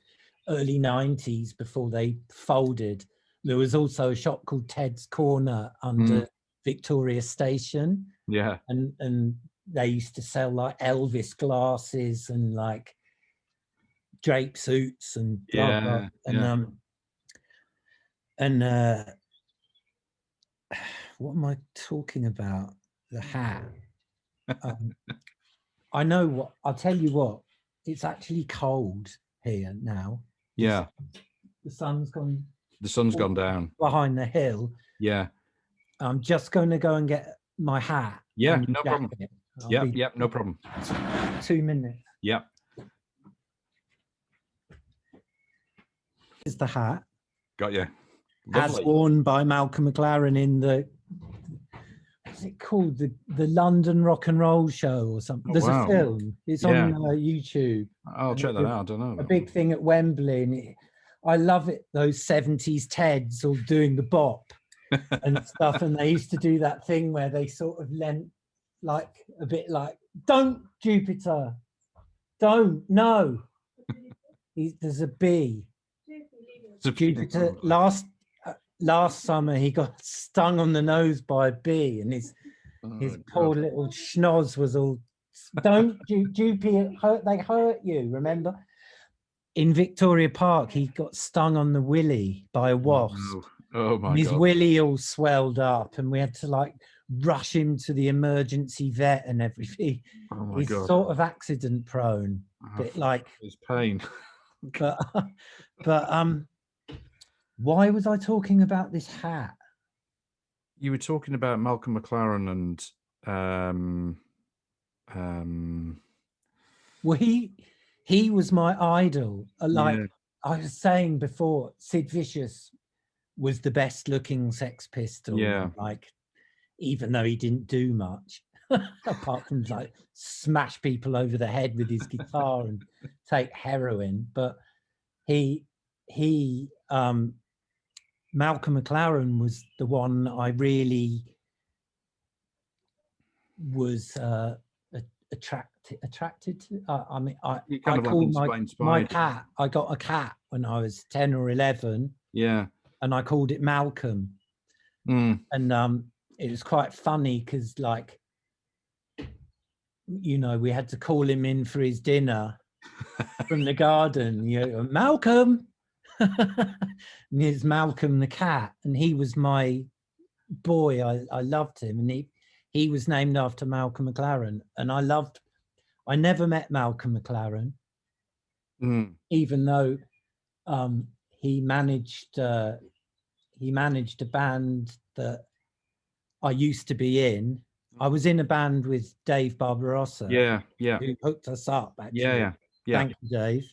B: early 90s before they folded. There was also a shop called Ted's Corner under Victoria Station, and they used to sell like Elvis glasses and like drape suits and blah, blah. And what am I talking about? The hat. I know what, I'll tell you what, it's actually cold here now. The sun's gone.
C: The sun's gone down
B: behind the hill. I'm just going to go and get my hat.
C: No problem. No problem.
B: 2 minutes. Is the hat.
C: Got you.
B: As worn by Malcolm McLaren in the, what's it called? The London Rock and Roll Show or something. There's a film. It's on YouTube.
C: I'll check that out. I don't know.
B: A big thing at Wembley. And I love it, those 70s Teds all doing the bop and stuff. And they used to do that thing where they sort of leant like a bit like, don't, Jupiter. Don't, no. There's a bee. Jupiter, last summer he got stung on the nose by a bee, and his poor little schnoz was all, don't, Jupiter, they hurt you, remember? In Victoria Park, he got stung on the willy by a wasp.
C: Oh my God.
B: His willy all swelled up, and we had to like rush him to the emergency vet and everything. He's sort of accident prone, bit like
C: his pain.
B: But why was I talking about this hat?
C: You were talking about Malcolm McLaren and
B: well, he was my idol. Like I was saying before, Sid Vicious was the best looking Sex Pistol. Like, even though he didn't do much apart from like smash people over the head with his guitar and take heroin, but Malcolm McLaren was the one I really was attracted to. I mean, I called my cat. I got a cat when I was 10 or 11. And I called it Malcolm. And it was quite funny because, like, you know, we had to call him in for his dinner from the garden. You know, Malcolm. And here's Malcolm the cat, and he was my boy. I loved him, and he was named after Malcolm McLaren. And I never met Malcolm McLaren, even though he managed a band that I used to be in. I was in a band with Dave Barbarossa, who hooked us up, actually. Thank you, Dave.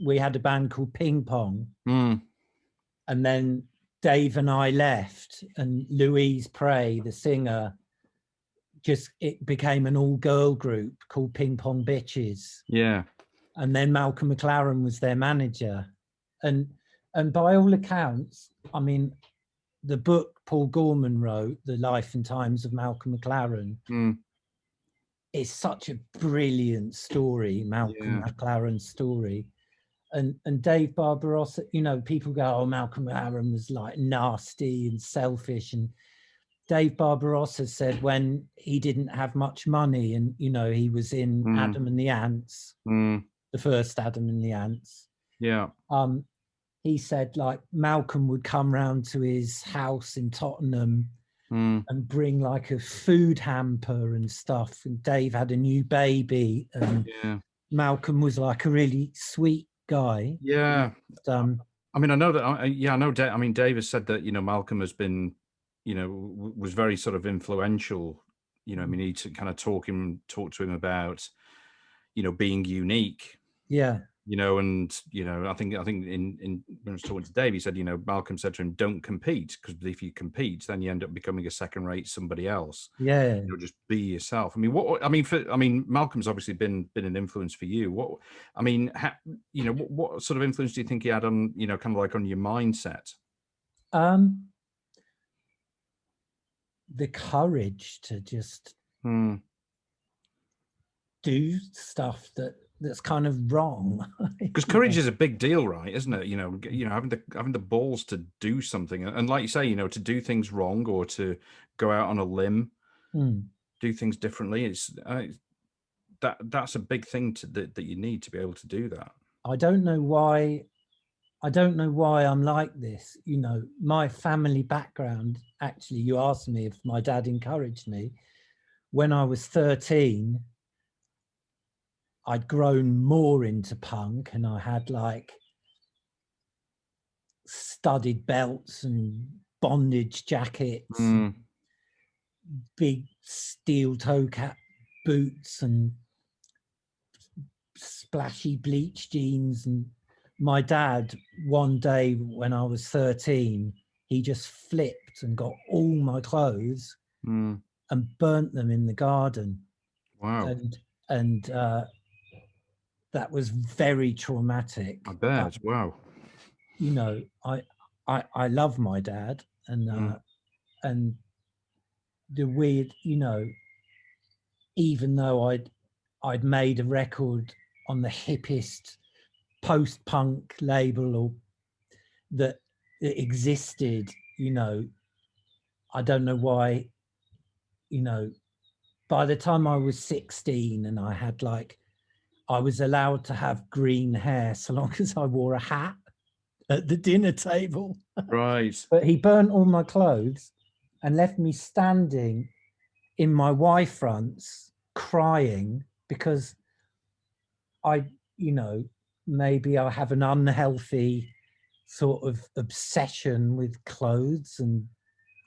B: We had a band called Ping Pong, and then Dave and I left, and Louise Prey, the singer, it became an all-girl group called Ping Pong Bitches. And then Malcolm McLaren was their manager, and by all accounts, I mean, the book Paul Gorman wrote, The Life and Times of Malcolm McLaren, is such a brilliant story, Malcolm McLaren's story. And Dave Barbarossa, you know, people go, oh, Malcolm McLaren was like nasty and selfish, and Dave Barbarossa said when he didn't have much money, and you know, he was in Adam and the Ants, the first Adam and the Ants.
C: Yeah.
B: He said like Malcolm would come round to his house in Tottenham and bring like a food hamper and stuff. And Dave had a new baby, and Malcolm was like a really sweet guy.
C: Yeah.
B: And,
C: I mean, I know that. I know. I mean, Dave has said that, you know, Malcolm has been, you know, was very sort of influential. You know, I mean, he to kind of talk to him about, you know, being unique.
B: Yeah.
C: You know, and you know, I think in when I was talking to Dave, he said, you know, Malcolm said to him, "Don't compete, because if you compete, then you end up becoming a second-rate somebody else."
B: Yeah,
C: you know, just be yourself. I mean, Malcolm's obviously been an influence for you. What, I mean, you know, what sort of influence do you think he had on, you know, kind of like on your mindset?
B: The courage to just do stuff that's kind of wrong.
C: Because courage is a big deal, right? Isn't it? You know, having the balls to do something, and like you say, you know, to do things wrong or to go out on a limb, do things differently. It's that's a big thing that you need to be able to do that.
B: I don't know why I'm like this. You know, my family background, actually, you asked me if my dad encouraged me. When I was 13, I'd grown more into punk, and I had like studded belts and bondage jackets, and big steel toe cap boots and splashy bleach jeans. And my dad, one day when I was 13, he just flipped and got all my clothes and burnt them in the garden.
C: Wow.
B: And that was very traumatic.
C: I bet. Wow.
B: You know, I love my dad, and the weird, you know, even though I'd made a record on the hippest post-punk label or that existed, you know, I don't know why, you know, by the time I was 16 and I was allowed to have green hair so long as I wore a hat at the dinner table.
C: Right.
B: But he burnt all my clothes and left me standing in my Y-fronts crying because you know, maybe I have an unhealthy sort of obsession with clothes and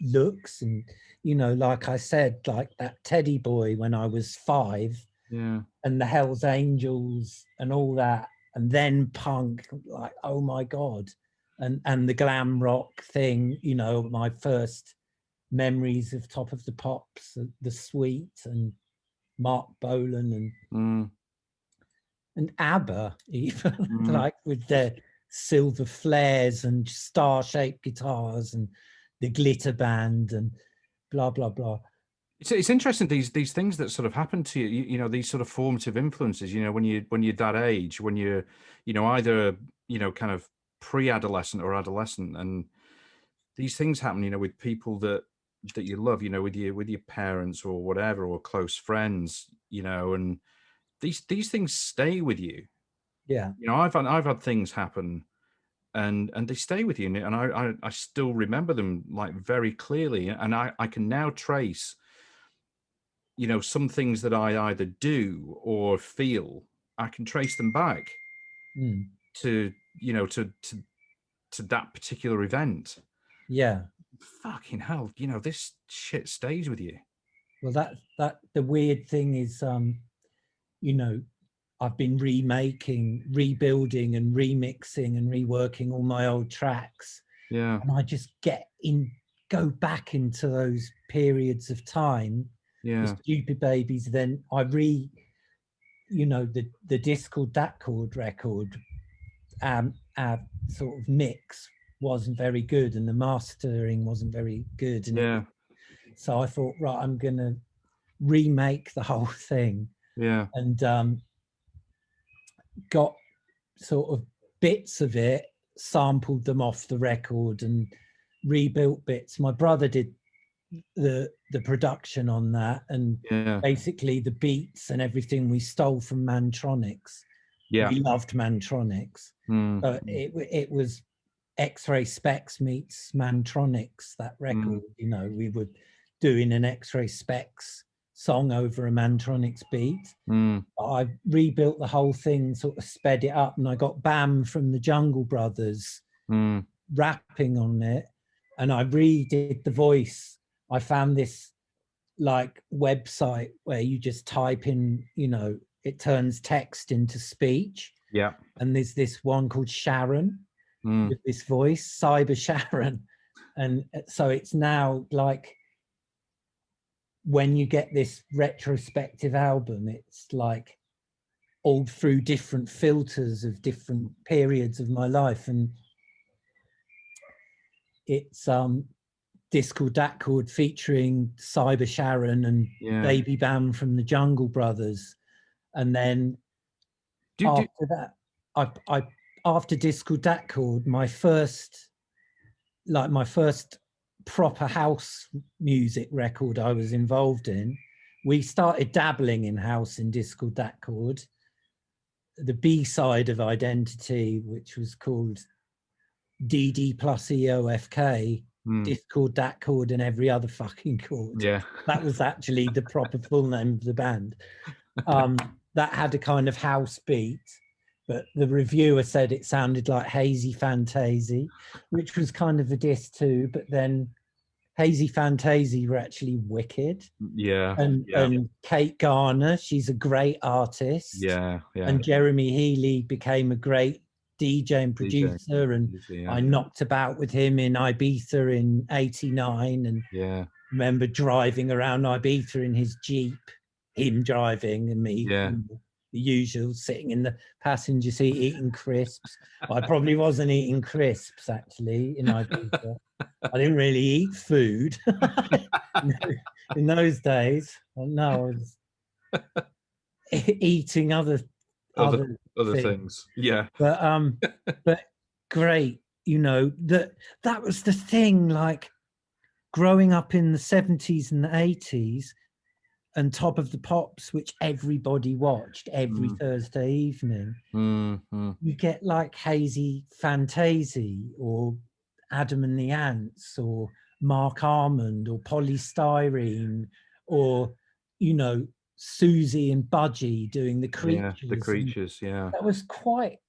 B: looks. And, you know, like I said, like that Teddy Boy when I was 5, and the Hells Angels and all that, and then punk, like, oh my God. And the glam rock thing, you know, my first memories of Top of the Pops, the Sweet and Mark Bolan and ABBA even, like with their silver flares and star-shaped guitars and the glitter band and blah, blah, blah.
C: It's interesting, these things that sort of happen to you, you know, these sort of formative influences, you know, when you're that age, when you're, you know, either, you know, kind of pre-adolescent or adolescent, and these things happen, you know, with people that you love, you know, with your parents or whatever, or close friends, you know, and these things stay with you.
B: Yeah.
C: You know, I've had things happen and they stay with you, and I still remember them like very clearly, and I can now trace, you know, some things that I either do or feel, I can trace them back to, you know, to that particular event.
B: Yeah.
C: Fucking hell, you know, this shit stays with you.
B: Well, that the weird thing is, you know, I've been remaking, rebuilding and remixing and reworking all my old tracks.
C: Yeah.
B: And I just go back into those periods of time.
C: Yeah.
B: The Stupid Babies. Then I you know, the Diskord Datcord record, our sort of mix wasn't very good and the mastering wasn't very good. And so I thought, right, I'm going to remake the whole thing.
C: Yeah.
B: And got sort of bits of it, sampled them off the record and rebuilt bits. My brother did the production on that, and basically the beats and everything we stole from Mantronics. We loved Mantronics. But it was X-Ray Spex meets Mantronics, that record. You know, we were doing an X-Ray Spex song over a Mantronics beat. I rebuilt the whole thing, sort of sped it up, and I got Bam from the Jungle Brothers rapping on it, and I redid the voice. I found this like website where you just type in, you know, it turns text into speech. Yeah. And there's this one called Sharon with this voice, Cyber Sharon. And so it's now like, when you get this retrospective album, it's like all through different filters of different periods of my life. And it's Diskord Datcord featuring Cyber Sharon and Baby Bam from the Jungle Brothers. And then that, I after Diskord Datcord, my first proper house music record I was involved in, we started dabbling in house in Diskord Datcord. The B-side of Identity, which was called DD plus EOFK, Diskord Datcord and every other fucking chord. Yeah, that was actually the proper full name of the band. That had a kind of house beat, but the reviewer said it sounded like Hazy Fantasy, which was kind of a diss too. But then Hazy Fantasy were actually wicked. Yeah. And Kate Garner, she's a great artist. Yeah. And Jeremy Healy became a great DJ and producer. I knocked about with him in Ibiza in '89. And remember driving around Ibiza in his Jeep, him driving and me, the usual, sitting in the passenger seat eating crisps. I probably wasn't eating crisps actually in Ibiza. I didn't really eat food in those days. No, I was eating other things. Yeah. But great, you know, that was the thing, like growing up in the 70s and the 80s and Top of the Pops, which everybody watched every Thursday evening. You get like Hazy Fantasy or Adam and the Ants or Mark Armand or Polystyrene or, you know, Susie and Budgie doing the Creatures. Yeah, the Creatures, That was quite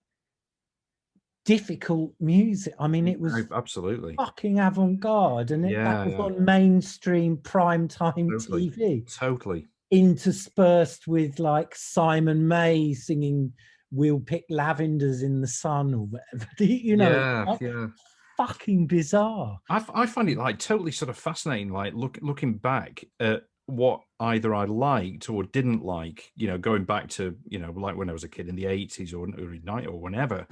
B: difficult music. I mean, it was absolutely fucking avant-garde, and that was on mainstream primetime TV. Totally. Interspersed with like Simon May singing "We'll Pick Lavenders in the Sun" or whatever. You know, fucking bizarre. I find it like totally sort of fascinating, like looking back at what either I liked or didn't like, you know, going back to, you know, like when I was a kid in the 80s or early 90s or whenever,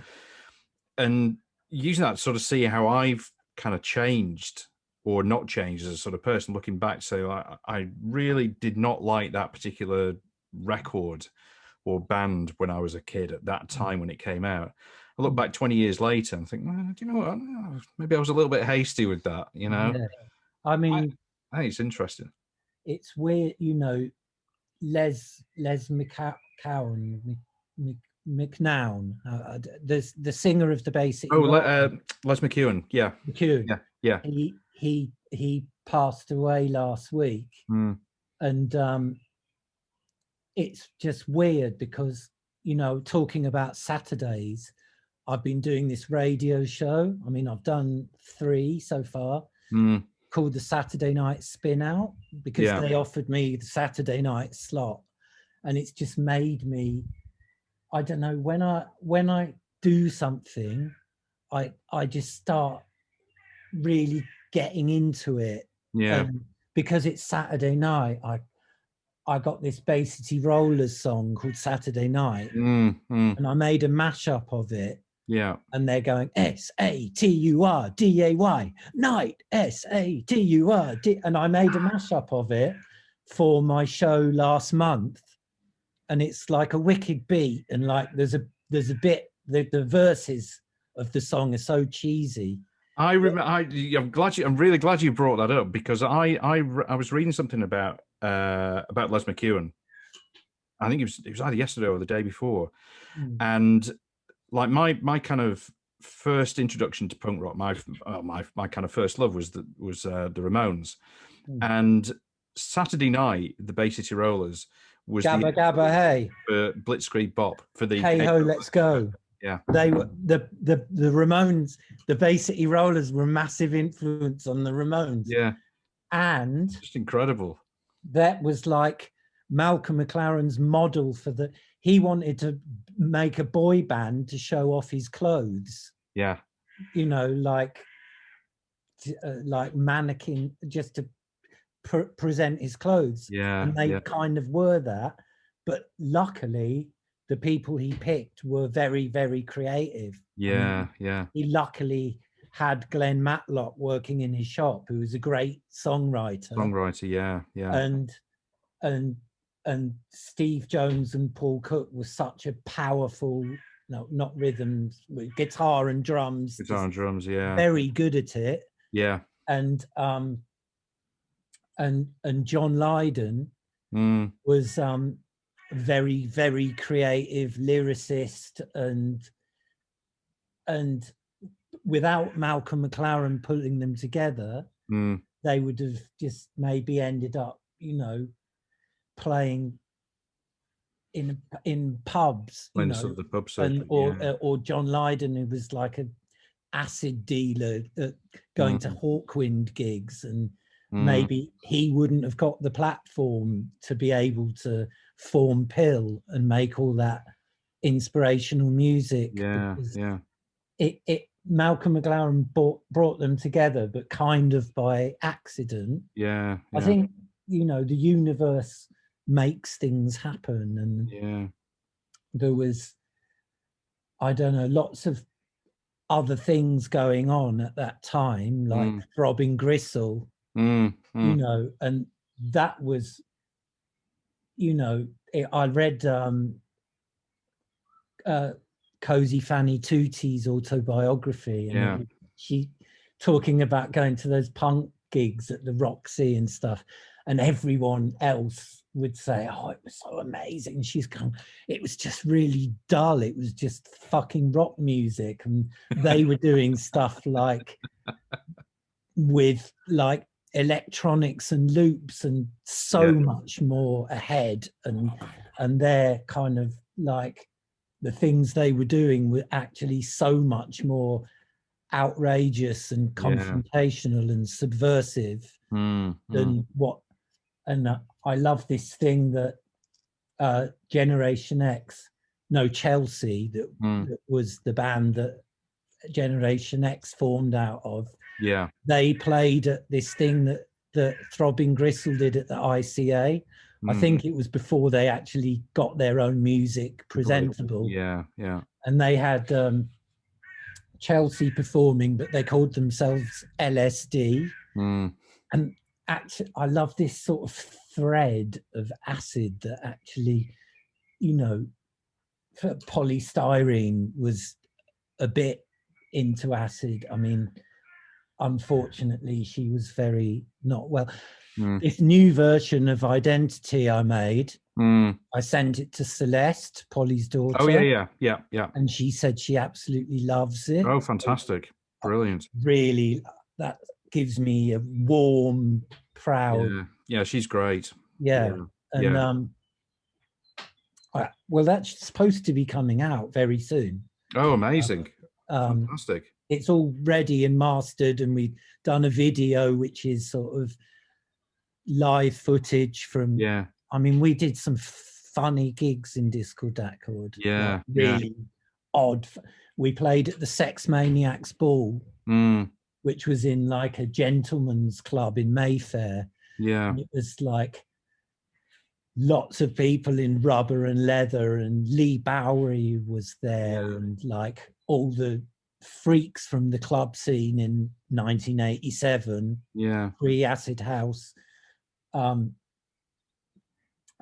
B: and using that to sort of see how I've kind of changed or not changed as a sort of person looking back. So I really did not like that particular record or band when I was a kid at that time when it came out. I look back 20 years later and think, well, do you know what? Maybe I was a little bit hasty with that, you know? Yeah. I mean, I think it's interesting. It's weird, you know, Les McCown, the singer of the Basic. Oh, Les McEwen, yeah. McEwen. Yeah. He passed away last week. And it's just weird because, you know, talking about Saturdays, I've been doing this radio show. I mean, I've done 3 so far, called the Saturday Night Spin Out, because they offered me the Saturday night slot. And it's just made me, I don't know, when I do something, I just start really getting into it. Yeah. Because it's Saturday night, I got this Bay City Rollers song called Saturday Night, and I made a mashup of it. Yeah. And they're going SATURDAY night, SATURD, and I made a mashup of it for my show last month. And it's like a wicked beat, and like there's a bit, the verses of the song are so cheesy.
C: I'm really glad you brought that up, because I was reading something about Les McEwen. I think it was either yesterday or the day before, and like my kind of first introduction to punk rock, my kind of first love was the Ramones, and Saturday Night, the Bay City Rollers was
B: Gabba Gabba Hey,
C: Blitzkrieg Bop for the
B: Hey Ho Let's Go.
C: Yeah,
B: they were the Ramones, the Bay City Rollers were a massive influence on the Ramones.
C: Yeah,
B: and
C: just incredible.
B: That was like Malcolm McLaren's model for he wanted to make a boy band to show off his clothes.
C: Yeah,
B: you know, like mannequin, just to present his clothes.
C: Yeah,
B: and they kind of were that, but luckily the people he picked were very, very creative.
C: Yeah,
B: He luckily had Glenn Matlock working in his shop, who was a great songwriter. And Steve Jones and Paul Cook were such a powerful, no, not rhythms, guitar and drums. Very good at it.
C: Yeah.
B: And John Lydon was very, very creative lyricist, and without Malcolm McLaren pulling them together, they would have just maybe ended up, you know, playing in pubs, you know,
C: sort of the pub
B: circuit, or John Lydon, who was like an acid dealer going to Hawkwind gigs, and maybe he wouldn't have got the platform to be able to form Pill and make all that inspirational music. Malcolm McLaren brought them together, but kind of by accident. I think, you know, the universe makes things happen, and there was, I don't know, lots of other things going on at that time, like Throbbing Gristle, you know, and that was, you know, I read Cozy Fanny Tootie's autobiography, and she talking about going to those punk gigs at the Roxy and stuff, and everyone else would say, oh, it was so amazing. She's gone, it was just really dull. It was just fucking rock music. And they were doing stuff like with like electronics and loops and so much more ahead. And they're kind of like, the things they were doing were actually so much more outrageous and confrontational and subversive than what. And I love this thing that Chelsea, that was the band that Generation X formed out of. They played at this thing that Throbbing Gristle did at the ICA. I think it was before they actually got their own music presentable. And they had Chelsea performing, but they called themselves LSD. And actually, I love this sort of thread of acid that actually, you know, Polystyrene was a bit into acid. I mean, unfortunately, she was very not well. This new version of Identity I made, I sent it to Celeste, Polly's daughter.
C: Oh, yeah.
B: And she said she absolutely loves it.
C: Oh, fantastic. Brilliant.
B: Really, that gives me a warm, proud.
C: Yeah, she's great.
B: And well, that's supposed to be coming out very soon.
C: Oh, amazing. Fantastic.
B: It's all ready and mastered, and we've done a video which is sort of live footage from, I mean, we did some funny gigs in Diskord Datcord. Like really odd. We played at the Sex Maniacs Ball, which was in like a gentleman's club in Mayfair. And it was like lots of people in rubber and leather, and Lee Bowery was there, and like all the freaks from the club scene in 1987, pre-Acid House. And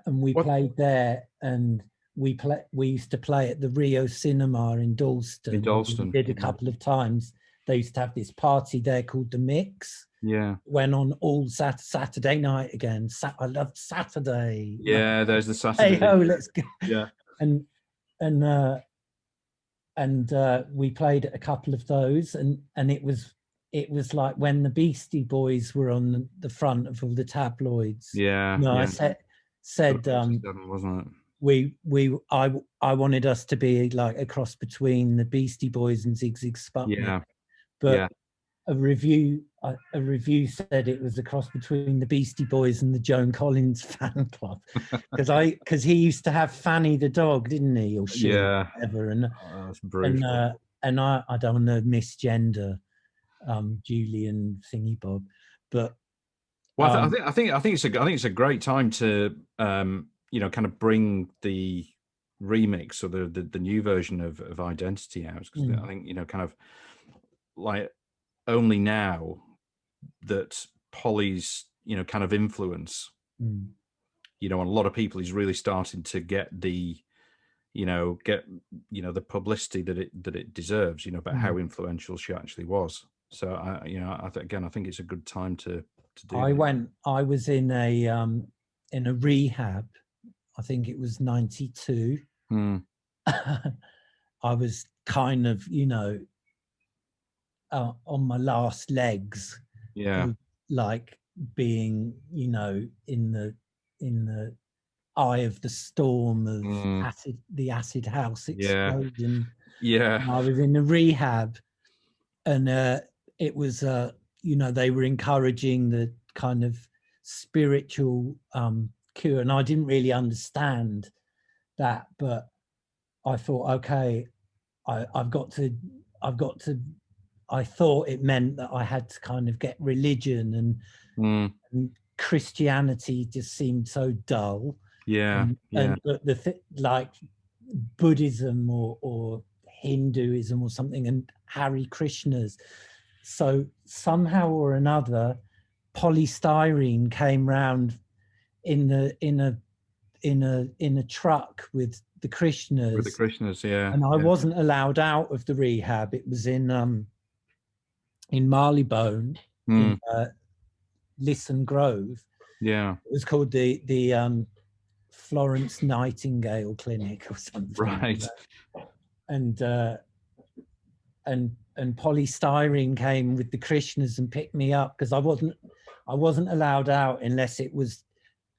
B: we played there, and we used to play at the Rio Cinema in Dalston. We did a couple of times they used to have this party there called The Mix.
C: Yeah.
B: Went on all Saturday night again. I loved Saturday.
C: Yeah, there's the Saturday.
B: Hey ho, let's go.
C: Yeah.
B: And we played at a couple of those, and it was like when the Beastie Boys were on the front of all the tabloids.
C: Yeah.
B: No,
C: yeah.
B: I said
C: wasn't it?
B: I wanted us to be like a cross between the Beastie Boys and Zig Zig Sputnik.
C: Yeah.
B: But
C: yeah.
B: a review said it was a cross between the Beastie Boys and the Joan Collins fan club, because he used to have Fanny the dog, didn't he? Or she, whatever. And
C: that's brutal.
B: And I don't want to misgender Julian Thingy Bob, but
C: well, I think it's a great time to you know, kind of bring the remix or the new version of Identity out, because I think, you know, kind of like only now that Polly's, you know, kind of influence, you know, on a lot of people is really starting to get the publicity that it deserves, you know, about how influential she actually was. So I think it's a good time to do.
B: I was in a rehab. I think it was 92. I was kind of, you know, on my last legs, like being, you know, in the eye of the storm of the acid house explosion. And I was in the rehab, and it was you know, they were encouraging the kind of spiritual cure, and I didn't really understand that, but I thought, okay, I've got to I thought it meant that I had to kind of get religion, and Christianity just seemed so dull. But like Buddhism or Hinduism or something, and Hare Krishnas. So somehow or another, Polystyrene came round in a truck with the Krishnas.
C: With the Krishnas, yeah.
B: And I wasn't allowed out of the rehab. It was in Marylebone, in Lisson Grove. Yeah. It was called the Florence Nightingale Clinic or something.
C: Right.
B: Like and Polystyrene came with the Krishnas and picked me up, because I wasn't allowed out unless it was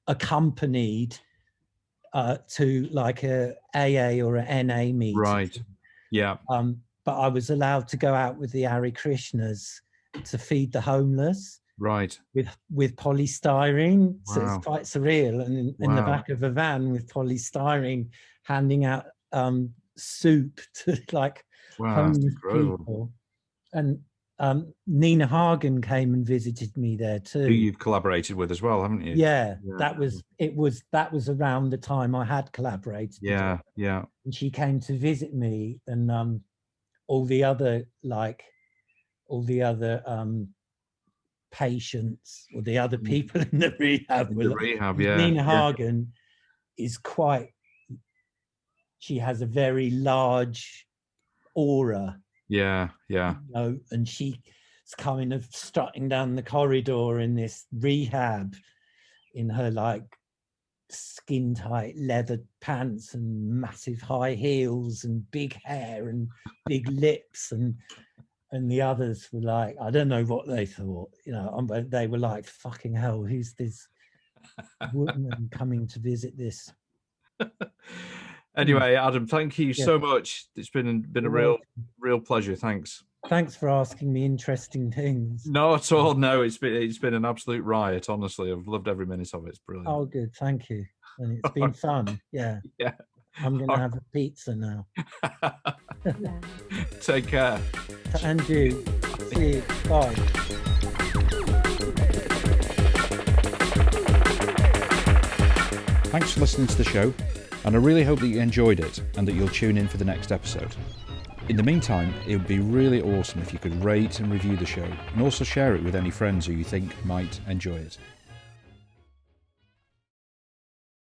B: accompanied to like a AA or a NA meeting.
C: Right. Yeah.
B: But I was allowed to go out with the Hare Krishnas to feed the homeless.
C: Right.
B: With polystyrene. Wow. So it's quite surreal. And in the back of a van with polystyrene, handing out soup to like homeless people. And Nina Hagen came and visited me there too.
C: Who you've collaborated with as well, haven't you?
B: Yeah. That was around the time I had collaborated.
C: Yeah. Yeah.
B: And she came to visit me, and all the other patients or the other people in the rehab. Nina Hagen is she has a very large aura.
C: Yeah.
B: You know, and she's kind of strutting down the corridor in this rehab in her like skin tight leather pants and massive high heels and big hair and big lips, and the others were like, I don't know what they thought, you know, but they were like, fucking hell, who's this woman coming to visit this?
C: Anyway, Adam, thank you so much. It's been a real pleasure. Thanks
B: for asking me interesting things.
C: No, at all. No, it's been an absolute riot. Honestly, I've loved every minute of it. It's brilliant.
B: Oh, good. Thank you. And it's been fun. Yeah.
C: Yeah.
B: I'm gonna have a pizza now.
C: Take care.
B: And you. See you. Bye.
A: Thanks for listening to the show, and I really hope that you enjoyed it and that you'll tune in for the next episode. In the meantime, it would be really awesome if you could rate and review the show, and also share it with any friends who you think might enjoy it.